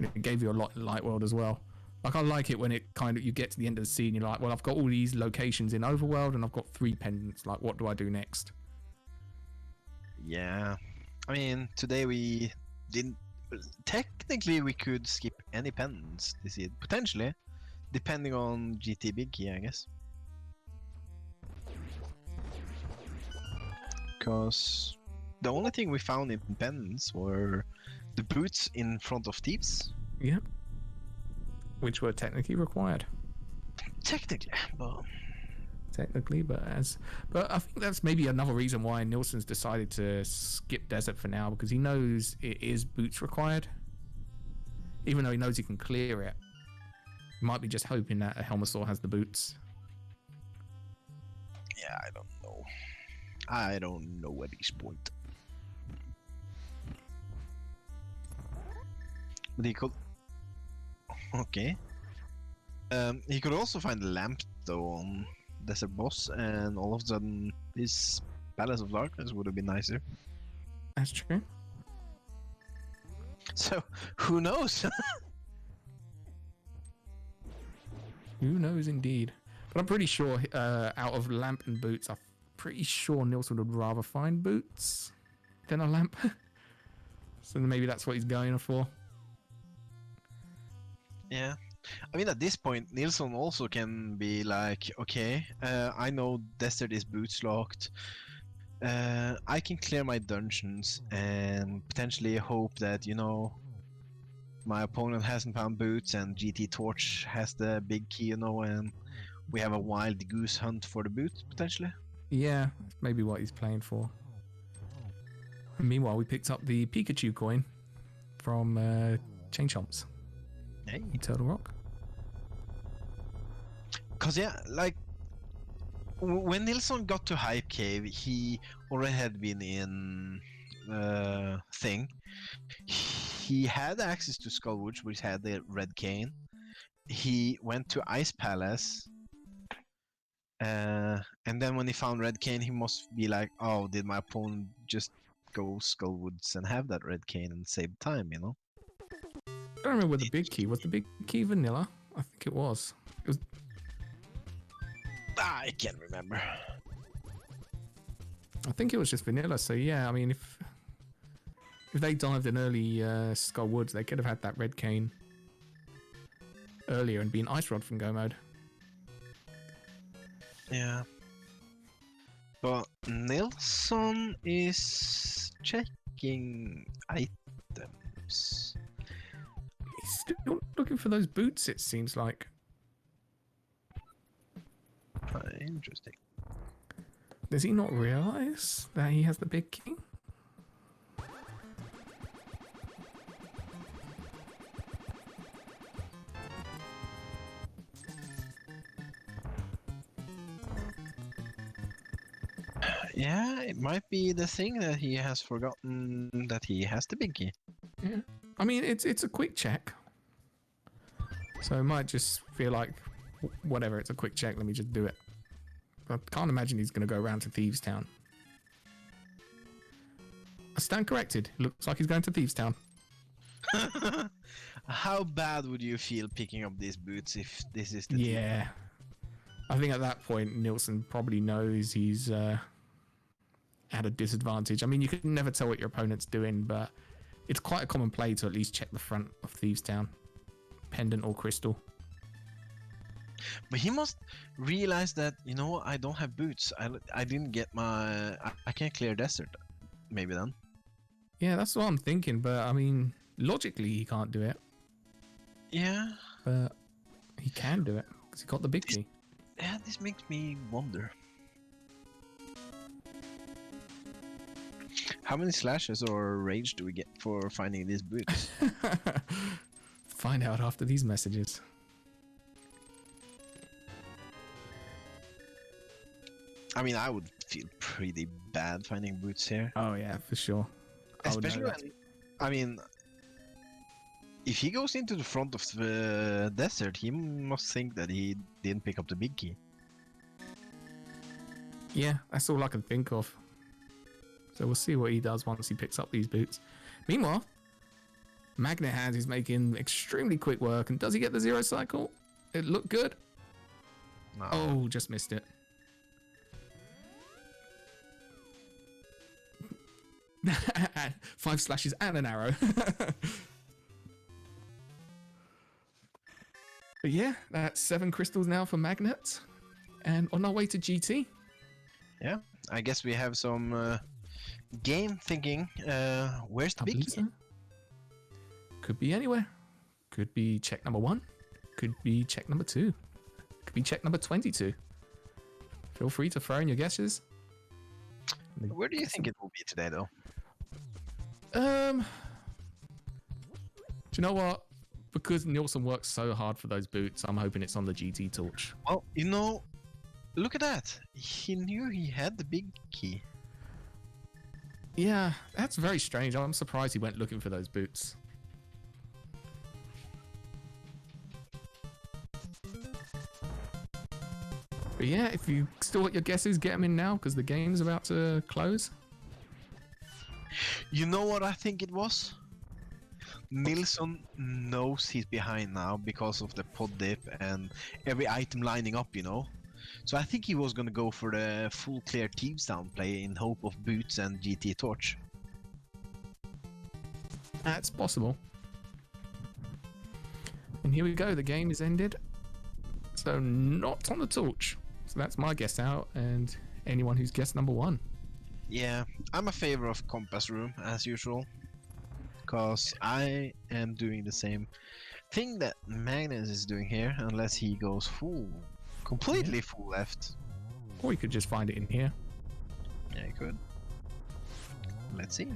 It gave you a lot light world as well. Like, I like it when it kind of, you get to the end of the scene, you're like, well, I've got all these locations in overworld and I've got 3 pendants. Like, what do I do next? Yeah. I mean, today we didn't... Technically, we could skip any pendants this seed. Potentially. Depending on GT Big Key, I guess. Because the only thing we found in pendants were the boots in front of thieves. Yep. Which were technically required. Technically, but... But I think that's maybe another reason why Nilsson's decided to skip desert for now, because he knows it is boots required. Even though he knows he can clear it. He might be just hoping that a Helmasaur has the boots. Yeah, I don't know. I don't know at this point. But he could... Okay. He could also find a lamp though on Desert Boss, and all of a sudden his Palace of Darkness would have been nicer. That's true. So, who knows? Who knows indeed. But I'm pretty sure out of lamp and boots, I'm pretty sure Nilsson would rather find boots than a lamp. So maybe that's what he's going for. Yeah. I mean, at this point, Nilsson also can be like, okay, I know Desert is boots locked. I can clear my dungeons and potentially hope that, you know, my opponent hasn't found boots, and GT Torch has the big key, you know, and we have a wild goose hunt for the boots potentially. Yeah, maybe what he's playing for. And meanwhile, we picked up the Pikachu coin from Chain Chomps. Hey. Turtle Rock. Cause yeah, like when Nilsson got to Hype Cave, he already had been in thing. He had access to Skullwoods, which had the red cane. He went to Ice Palace, and then when he found red cane, he must be like, "Oh, did my opponent just go Skullwoods and have that red cane and save time?" You know. I don't remember what the big key was. The big key vanilla? I think it was. It was. I can't remember. I think it was just vanilla. So yeah, I mean, if they dived in early Skull Woods, they could have had that red cane earlier and been Ice Rod from Go mode. Yeah. But Nilsson is checking items. He's still looking for those boots, it seems like. Interesting. Does he not realize that he has the big key? Yeah, it might be the thing that he has forgotten that he has the big key. Yeah. I mean, it's a quick check. So it might just feel like, whatever, it's a quick check, let me just do it. I can't imagine he's going to go around to Thieves Town. I stand corrected. Looks like he's going to Thieves Town. How bad would you feel picking up these boots if this is the Yeah. I think at that point, Nilsson probably knows he's at a disadvantage. I mean, you can never tell what your opponent's doing, but it's quite a common play to at least check the front of Thieves Town. Pendant or crystal. But he must realize that, you know, I don't have boots. I didn't get my... I can't clear desert. Maybe then. Yeah, that's what I'm thinking, but I mean, logically he can't do it. Yeah. But he can do it, because he got the big key. Yeah, this makes me wonder. How many slashes or rage do we get for finding these boots? Find out after these messages. I mean, I would feel pretty bad finding boots here. Oh yeah, for sure. Especially when, I mean, if he goes into the front of the desert, he must think that he didn't pick up the big key. Yeah, that's all I can think of. So we'll see what he does once he picks up these boots. Meanwhile, Magnit Handz is making extremely quick work. And does he get the 0 cycle? It looked good. No. Oh, just missed it. Five slashes and an arrow. But yeah, that's 7 crystals now for Magnit. And on our way to GT. Yeah, I guess we have some game thinking. Where's the big key? Could be anywhere. Could be check number 1. Could be check number 2. Could be check number 22. Feel free to throw in your guesses. Where do you think it will be today, though? Do you know what? Because Nilsson works so hard for those boots, I'm hoping it's on the GT torch. Well, you know, look at that. He knew he had the big key. Yeah, that's very strange. I'm surprised he went looking for those boots. But yeah, if you still got your guesses, get them in now because the game's about to close. You know what I think it was? Nilsson knows he's behind now because of the pod dip and every item lining up, you know? So I think he was gonna go for the full clear Thieves Town play in hope of boots and GT Torch. That's possible. And here we go, the game is ended. So not on the torch. So that's my guess out, and anyone who's guessed number 1. Yeah, I'm a favor of Compass Room, as usual. because I am doing the same thing that Magnus is doing here, unless he goes completely full left. Or you could just find it in here. Yeah, you could. Let's see.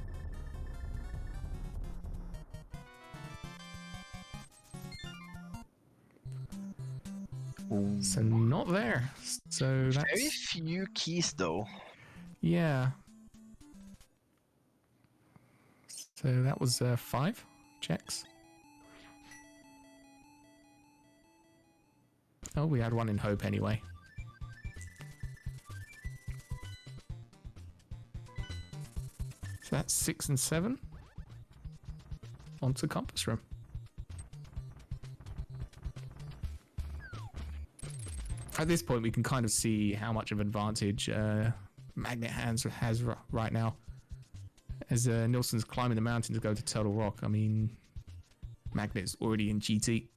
So not there. So that's Very few keys though. yeah. So that was 5 checks. Oh, we had one in hope anyway. So that's 6 and 7. Onto compass room. At this point, we can kind of see how much of advantage Magnit Handz has right now. As Nilsson's climbing the mountain to go to Turtle Rock, I mean, Magnit's already in GT.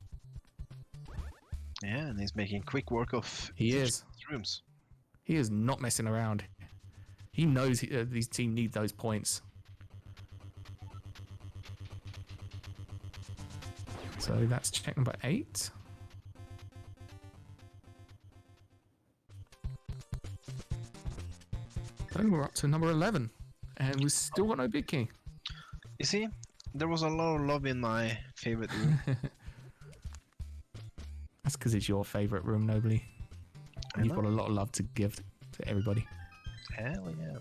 Yeah, and he's making quick work of He is. rooms. He is not messing around. He knows these team need those points. So that's check number 8. Then we're up to number 11. And we've still got no big key. You see, there was a lot of love in my favorite room. That's because it's your favourite room, Nobly. And you've know. got a lot of love to give to everybody. Hell yeah.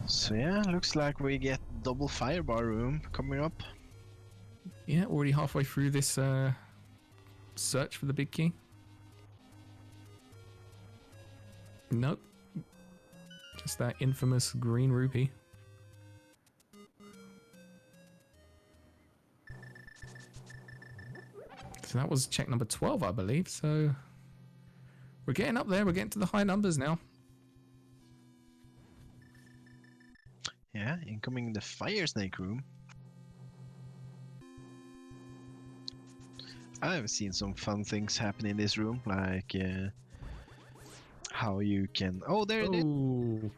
So yeah, looks like we get double firebar room coming up. Yeah, already halfway through this search for the big key. Nope. Just that infamous green rupee. So that was check number 12, I believe. So we're getting up there. We're getting to the high numbers now. Yeah, incoming the fire snake room. I've seen some fun things happen in this room, like how you can. Oh, there it is. Oh.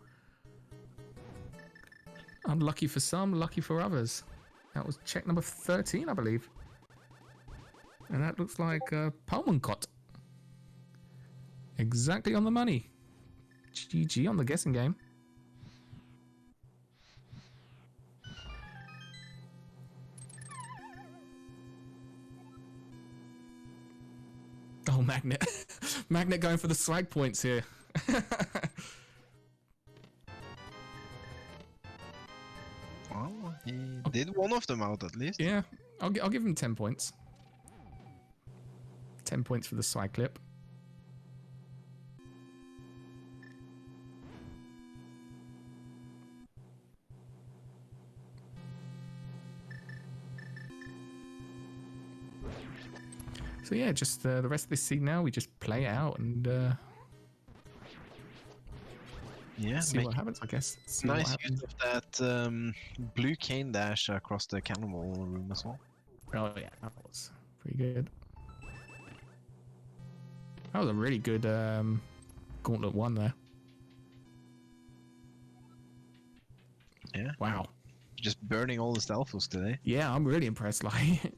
Unlucky for some, lucky for others. That was check number 13, I believe. And that looks like Palmencott. Exactly on the money. GG on the guessing game. Oh, Magnit. Magnit going for the swag points here. Well, he did one of them out at least. Yeah, I'll give him 10 points. 10 points for the swag clip. So yeah, just the rest of this scene now, we just play out and Yeah, see what happens, I guess. See what nice happens. use of that blue cane dash across the cannonball room as well. Oh yeah, that was pretty good. That was a really good gauntlet one there. Yeah. Wow. Just burning all the stealthos today. Yeah, I'm really impressed. Like,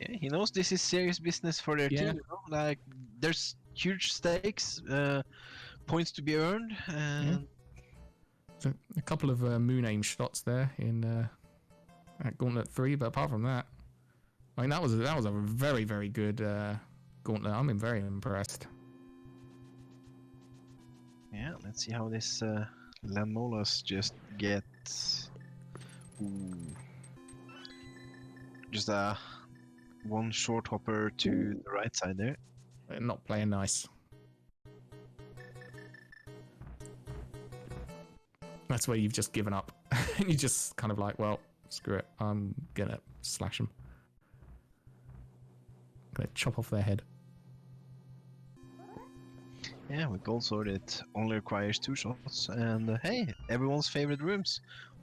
Yeah, he knows this is serious business for their Yeah. team. You know? Like, there's huge stakes, points to be earned, and so a couple of moon aim shots there in at gauntlet 3, but apart from that, I mean that was a very, very good gauntlet. I'm very impressed. yeah, let's see how this Landmolas just gets. Ooh. Just one short hopper to the right side there. They're not playing nice. That's where you've just given up. And you just kind of like, well, screw it. I'm gonna slash them. Gonna chop off their head. Yeah, with Gold Sword it only requires 2 shots, and hey, everyone's favorite rooms,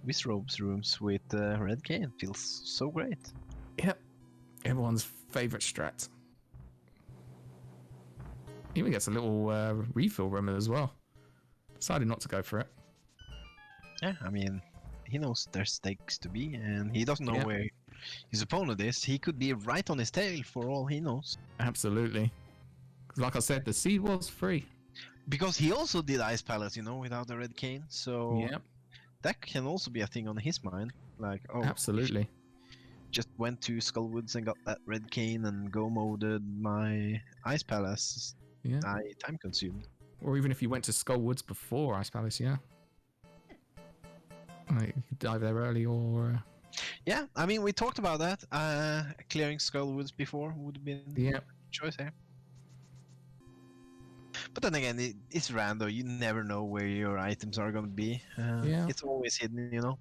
Wizrobe's rooms with Red Cane, feels so great. Yep. Everyone's favorite strat. Even gets a little refill room as well. Decided not to go for it. Yeah, I mean, he knows there's stakes to be, and he doesn't know Yeah. where his opponent is. He could be right on his tail for all he knows. Absolutely. 'Cause like I said, the seed was free. Because he also did Ice Palace, you know, without the red cane. So Yep. that can also be a thing on his mind. Like, oh, Absolutely. just went to Skullwoods and got that red cane and go moded my Ice Palace. Yeah. Time consumed. Or even if you went to Skullwoods before Ice Palace, yeah. Like, you could dive there early or... Yeah, I mean, we talked about that. Clearing Skullwoods before would have been Yeah. a choice here. But then again, it's random. You never know where your items are going to be. Yeah. It's always hidden, you know?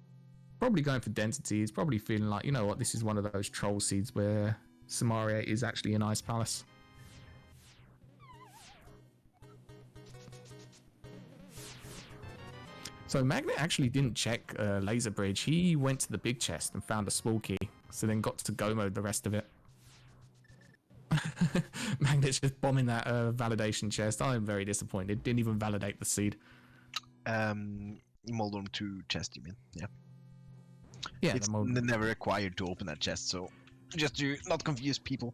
Probably going for density. He's probably feeling like, you know what, this is one of those troll seeds where Samaria is actually an Ice Palace. So Magnit actually didn't check Laser Bridge. He went to the big chest and found a small key, so then got to go mode the rest of it. Magnet's just bombing that validation chest. I'm very disappointed. Didn't even validate the seed. Moldorm 2 chest, you mean? Yeah. Yeah, It's never required to open that chest, so just to not confuse people.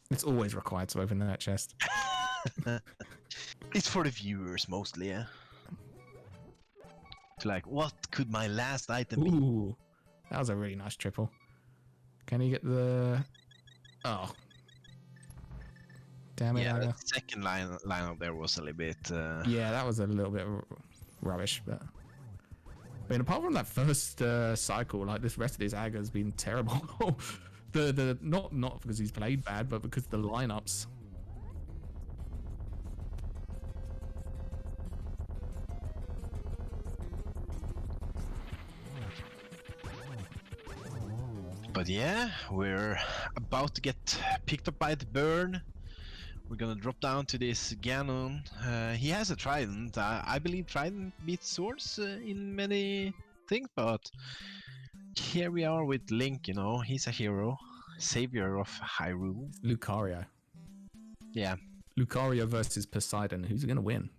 it's always required to open that chest. It's for the viewers mostly, yeah. To like, what could my last item be? Ooh, that was a really nice triple. Can he get the... Oh. Damn it. Yeah, the second line up there was a little bit... Yeah, that was a little bit rubbish, but... I mean, apart from that first cycle, like, this rest of his ag has been terrible. the not because he's played bad, but because the lineups. But yeah, we're about to get picked up by the burn. We're gonna drop down to this Ganon. He has a trident. I believe trident beats swords in many things, but here we are with Link, you know. He's a hero, savior of Hyrule. Lucario. Yeah. Lucario versus Poseidon. Who's gonna win?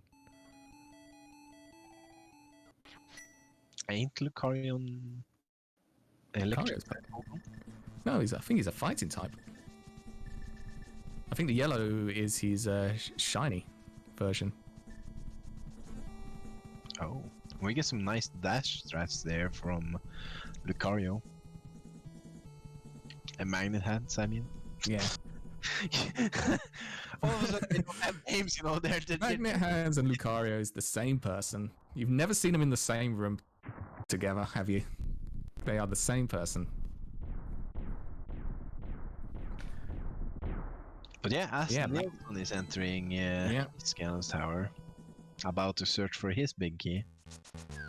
Ain't Lucario electric? No, I think he's a fighting type. I think the yellow is his shiny version. Oh, we get some nice dash strats there from Lucario. And Magnit Handz, I mean. Yeah. All of a sudden, they don't have names, you know. They're Magnit Handz and Lucario is the same person. You've never seen them in the same room together, have you? They are the same person. But yeah, Nilsson is entering Scanlan's tower, about to search for his big key.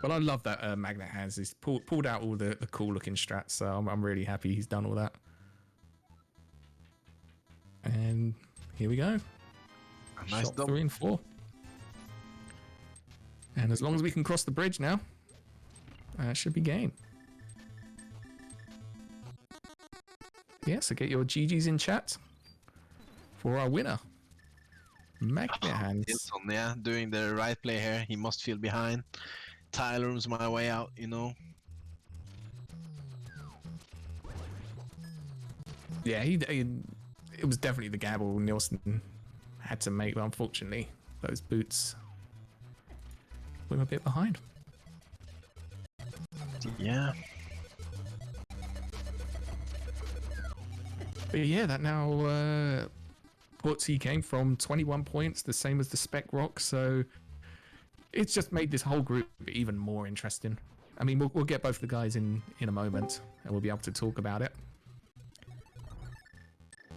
But I love that Magnit Handz. He's pulled out all the cool looking strats, so I'm really happy he's done all that. And here we go. A nice Shot double. 3 and 4. And as long as we can cross the bridge now, it should be game. Yeah, so get your GGs in chat for our winner, Magnit Handz. Nilsson, yeah, doing the right play here. He must feel behind. Tyler's my way out, you know. Yeah, it was definitely the gamble Nilsson had to make, but unfortunately, those boots put him a bit behind. Yeah. But yeah, that now puts he came from 21 points, the same as the Spec Rock, so it's just made this whole group even more interesting. I mean, we'll get both the guys in a moment, and we'll be able to talk about it.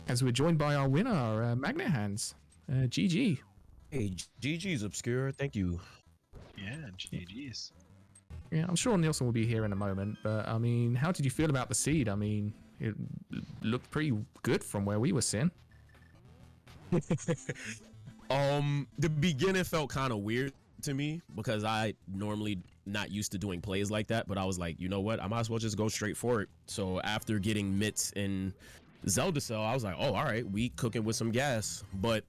As we're joined by our winner, Magnit Handz. GG. Hey, GG's Obscure, thank you. Yeah, GG's. Yeah, I'm sure Nilsson will be here in a moment, but I mean, how did you feel about the seed? I mean, it looked pretty good from where we were seeing. The beginning felt kind of weird to me because I normally not used to doing plays like that, but I was like, you know what, I might as well just go straight for it. So after getting Mitts and Zelda Cell, I was like, oh, all right, we cooking with some gas. But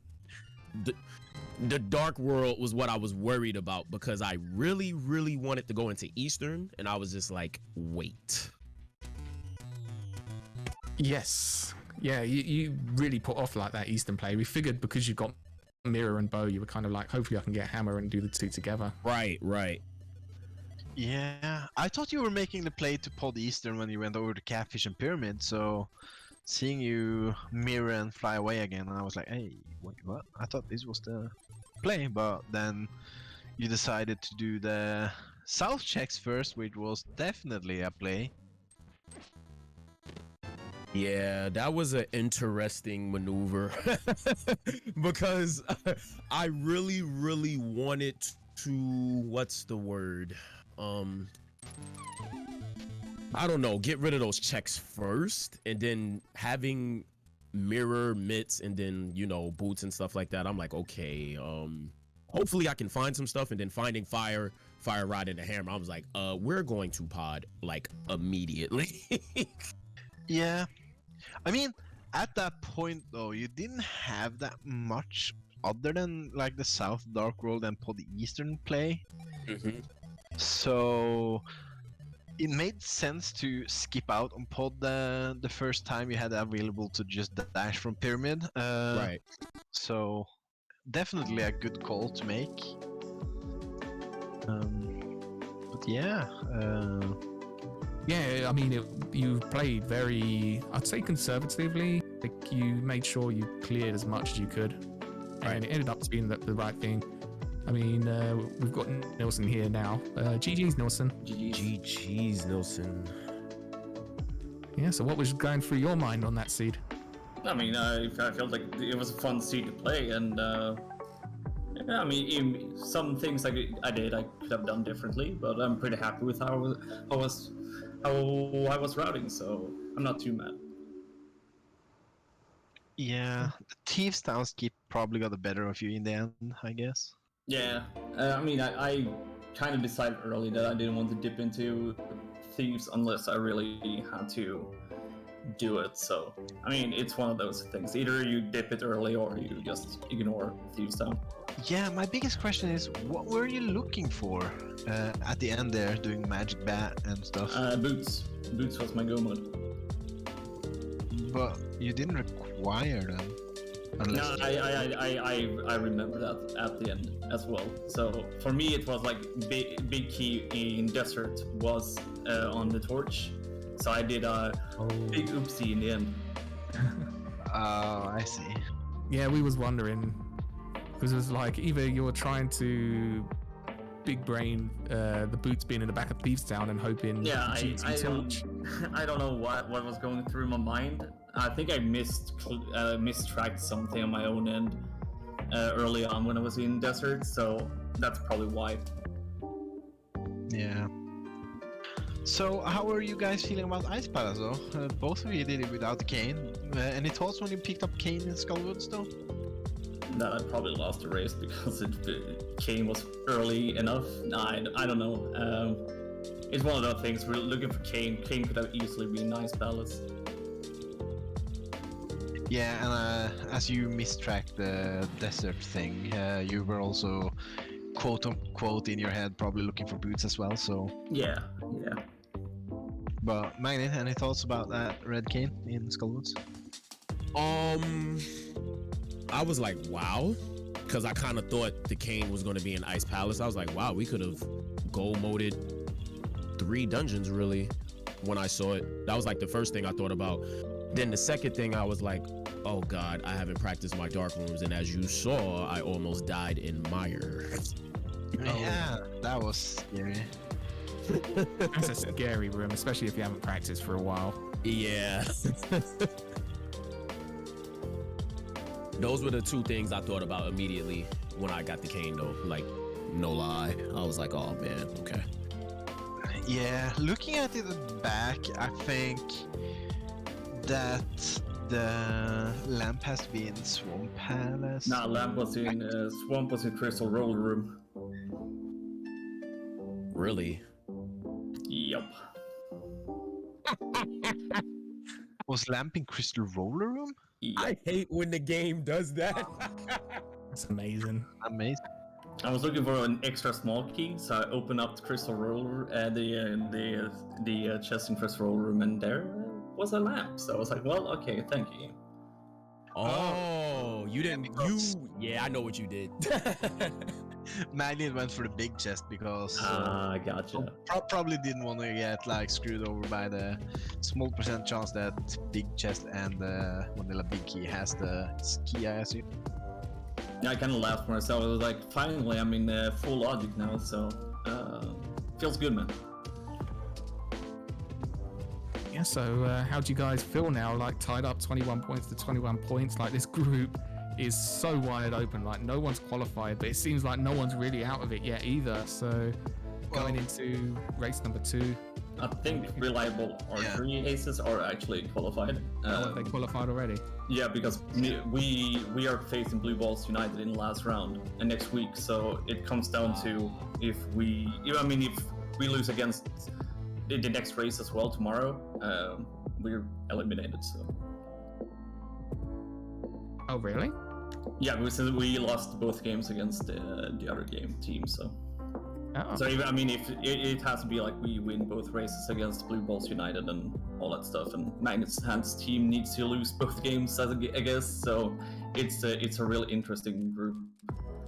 the Dark World was what I was worried about because I really, really wanted to go into Eastern, and I was just like, wait. Yes. Yeah, you really put off like that Eastern play. We figured because you got Mirror and Bow, you were kind of like, hopefully I can get Hammer and do the two together. Right. Yeah, I thought you were making the play to pod Eastern when you went over to Catfish and Pyramid, so seeing you mirror and fly away again, I was like, hey, wait, what? I thought this was the play, but then you decided to do the south checks first, which was definitely a play. Yeah, that was an interesting maneuver because I really, really wanted to, what's the word? I don't know, get rid of those checks first, and then having mirror mitts and then, you know, boots and stuff like that. I'm like, okay, hopefully I can find some stuff, and then finding fire rod and a hammer. I was like, we're going to pod like immediately. Yeah, I mean, at that point though, you didn't have that much other than like the South Dark World and pod Eastern play. Mm-hmm. So it made sense to skip out on pod the first time you had available to just dash from Pyramid. Right. So definitely a good call to make. But yeah. Yeah, I mean, you played very, I'd say conservatively. Like, you made sure you cleared as much as you could. And it ended up being the right thing. I mean, we've got Nilsson here now. GG's, Nilsson. GG's, Nilsson. Yeah, so what was going through your mind on that seed? I mean, I felt like it was a fun seed to play, and yeah, I mean, some things I could have done differently, but I'm pretty happy with how I was routing, so I'm not too mad. Yeah, the Thieves Townkeep probably got the better of you in the end, I guess. Yeah, I mean, I kind of decided early that I didn't want to dip into Thieves unless I really had to do it. So, I mean, it's one of those things. Either you dip it early or you just ignore Thieves Town. Yeah, my biggest question is, what were you looking for at the end there, doing Magic Bat and stuff? Boots. Boots was my go mode. But you didn't require them. No, I remember that at the end as well. So for me, it was like big key in Desert was on the torch. So I did a big oopsie in the end. Oh, I see. Yeah, we was wondering, because it was like either you're trying to big brain the boots being in the back of Thieves Town and hoping Yeah, I don't know what was going through my mind. I think I mistracked something on my own end early on when I was in Desert, so that's probably why. Yeah. So, how are you guys feeling about Ice Palace though? Both of you did it without the cane. Any thoughts when you picked up cane in Skullwoods though? That I probably lost the race because Kane was early enough. I don't know. It's one of those things. We're looking for Kane. Kane could have easily been Nice Palace. Yeah, and as you mistracked the desert thing, you were also quote unquote in your head probably looking for boots as well. So yeah. But Magnit, any thoughts about that red cane in Skullwoods? I was like, wow, because I kind of thought the cane was going to be in Ice Palace. I was like, wow, we could have gold moded 3 dungeons really when I saw it. That was like the first thing I thought about. Then the second thing I was like, oh god, I haven't practiced my dark rooms, and as you saw, I almost died in mire. Yeah, that was scary. That's a scary room, especially if you haven't practiced for a while. Yeah. Those were the 2 things I thought about immediately when I got the cane though. Like, no lie. I was like, oh man, okay. Yeah, looking at it at the back, I think that the lamp has to be in Swamp Palace. Nah, Lamp was in Swamp was in Crystal Roller Room. Really? Yup. Was lamp in Crystal Roller Room? Yep. I hate when the game does that. That's amazing. Amazing. I was looking for an extra small key, so I opened up the crystal roller, the chest and crystal roll room, and there was a lamp. So I was like, well, okay, thank you. Oh, you didn't. because- Yeah, I know what you did. Magnit went for the big chest because Gotcha. probably didn't want to get like screwed over by the small percent chance that big chest and Vanilla Big Key has the key, I assume. Yeah, I kind of laughed for myself. I was like, finally, I'm in full logic now, so feels good, man. Yeah, so how do you guys feel now? Like tied up 21 points to 21 points. Like this group is so wide open. Like no one's qualified, but it seems like no one's really out of it yet either. So going into race number 2. I think reliable R3 aces are actually qualified. They qualified already. Yeah, because we are facing Blue Balls United in the last round and next week, so it comes down to if we lose against the next race as well tomorrow, we're eliminated. So. Oh really? Yeah, we lost both games against the other team, so. Oh. So if it has to be like we win both races against Blue Balls United and all that stuff, and Magnit's Handz team needs to lose both games, I guess. So it's a really interesting group.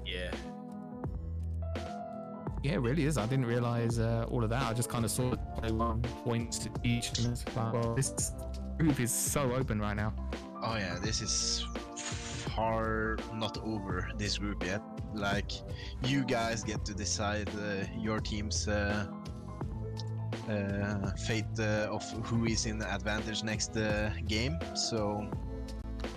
Yeah. Yeah, it really is. I didn't realize all of that. I just kind of saw 21 points to each, and it's like, well, this group is so open right now. Oh yeah, this is far not over this group yet. Like, you guys get to decide your team's fate of who is in the advantage next game. So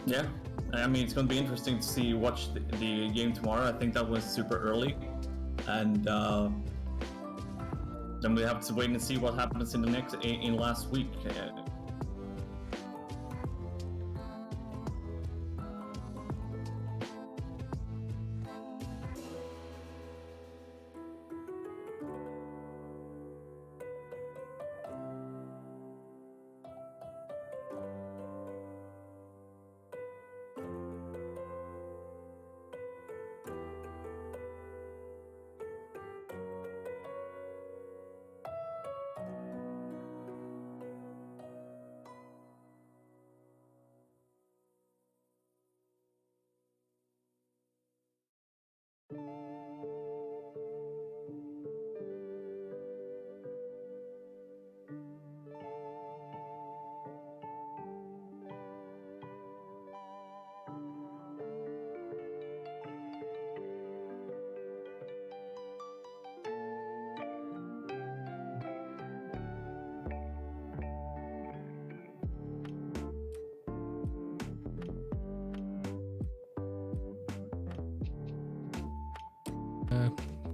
yeah, I mean, it's going to be interesting to watch the game tomorrow. I think that was super early, and then we have to wait and see what happens in last week.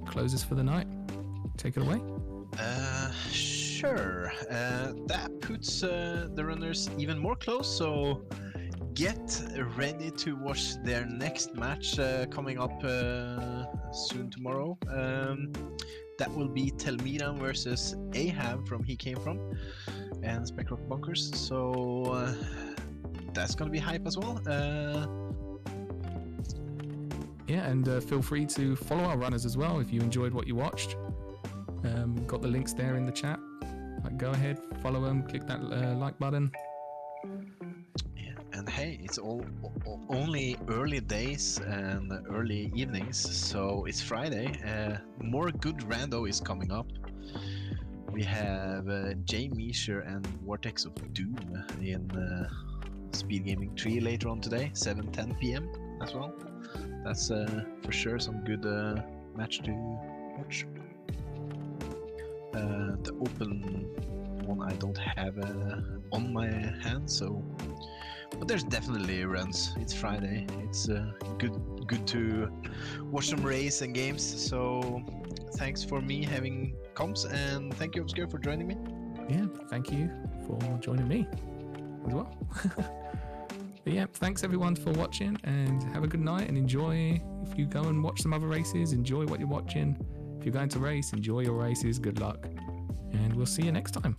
Closes for the night. Take it away. Sure. That puts the runners even more close, so get ready to watch their next match coming up soon tomorrow. That will be Telmiran versus Ahab from He Came From and Spec Bonkers, so that's gonna be hype as well. Yeah, and feel free to follow our runners as well if you enjoyed what you watched. Got the links there in the chat. Go ahead, follow them, click that like button. Yeah, and hey, it's only early days and early evenings, so it's Friday. More good rando is coming up. We have Jay Meisher and Vortex of Doom in Speed Gaming 3 later on today, 7:10 p.m. as well. That's for sure some good match to watch. The open one I don't have on my hand, so but there's definitely runs. It's Friday. It's good to watch some race and games. So thanks for me having comms, and thank you Obscure for joining me. Yeah, thank you for joining me as well. But yeah, thanks everyone for watching, and have a good night and enjoy. If you go and watch some other races, enjoy what you're watching. If you're going to race, enjoy your races. Good luck, and we'll see you next time.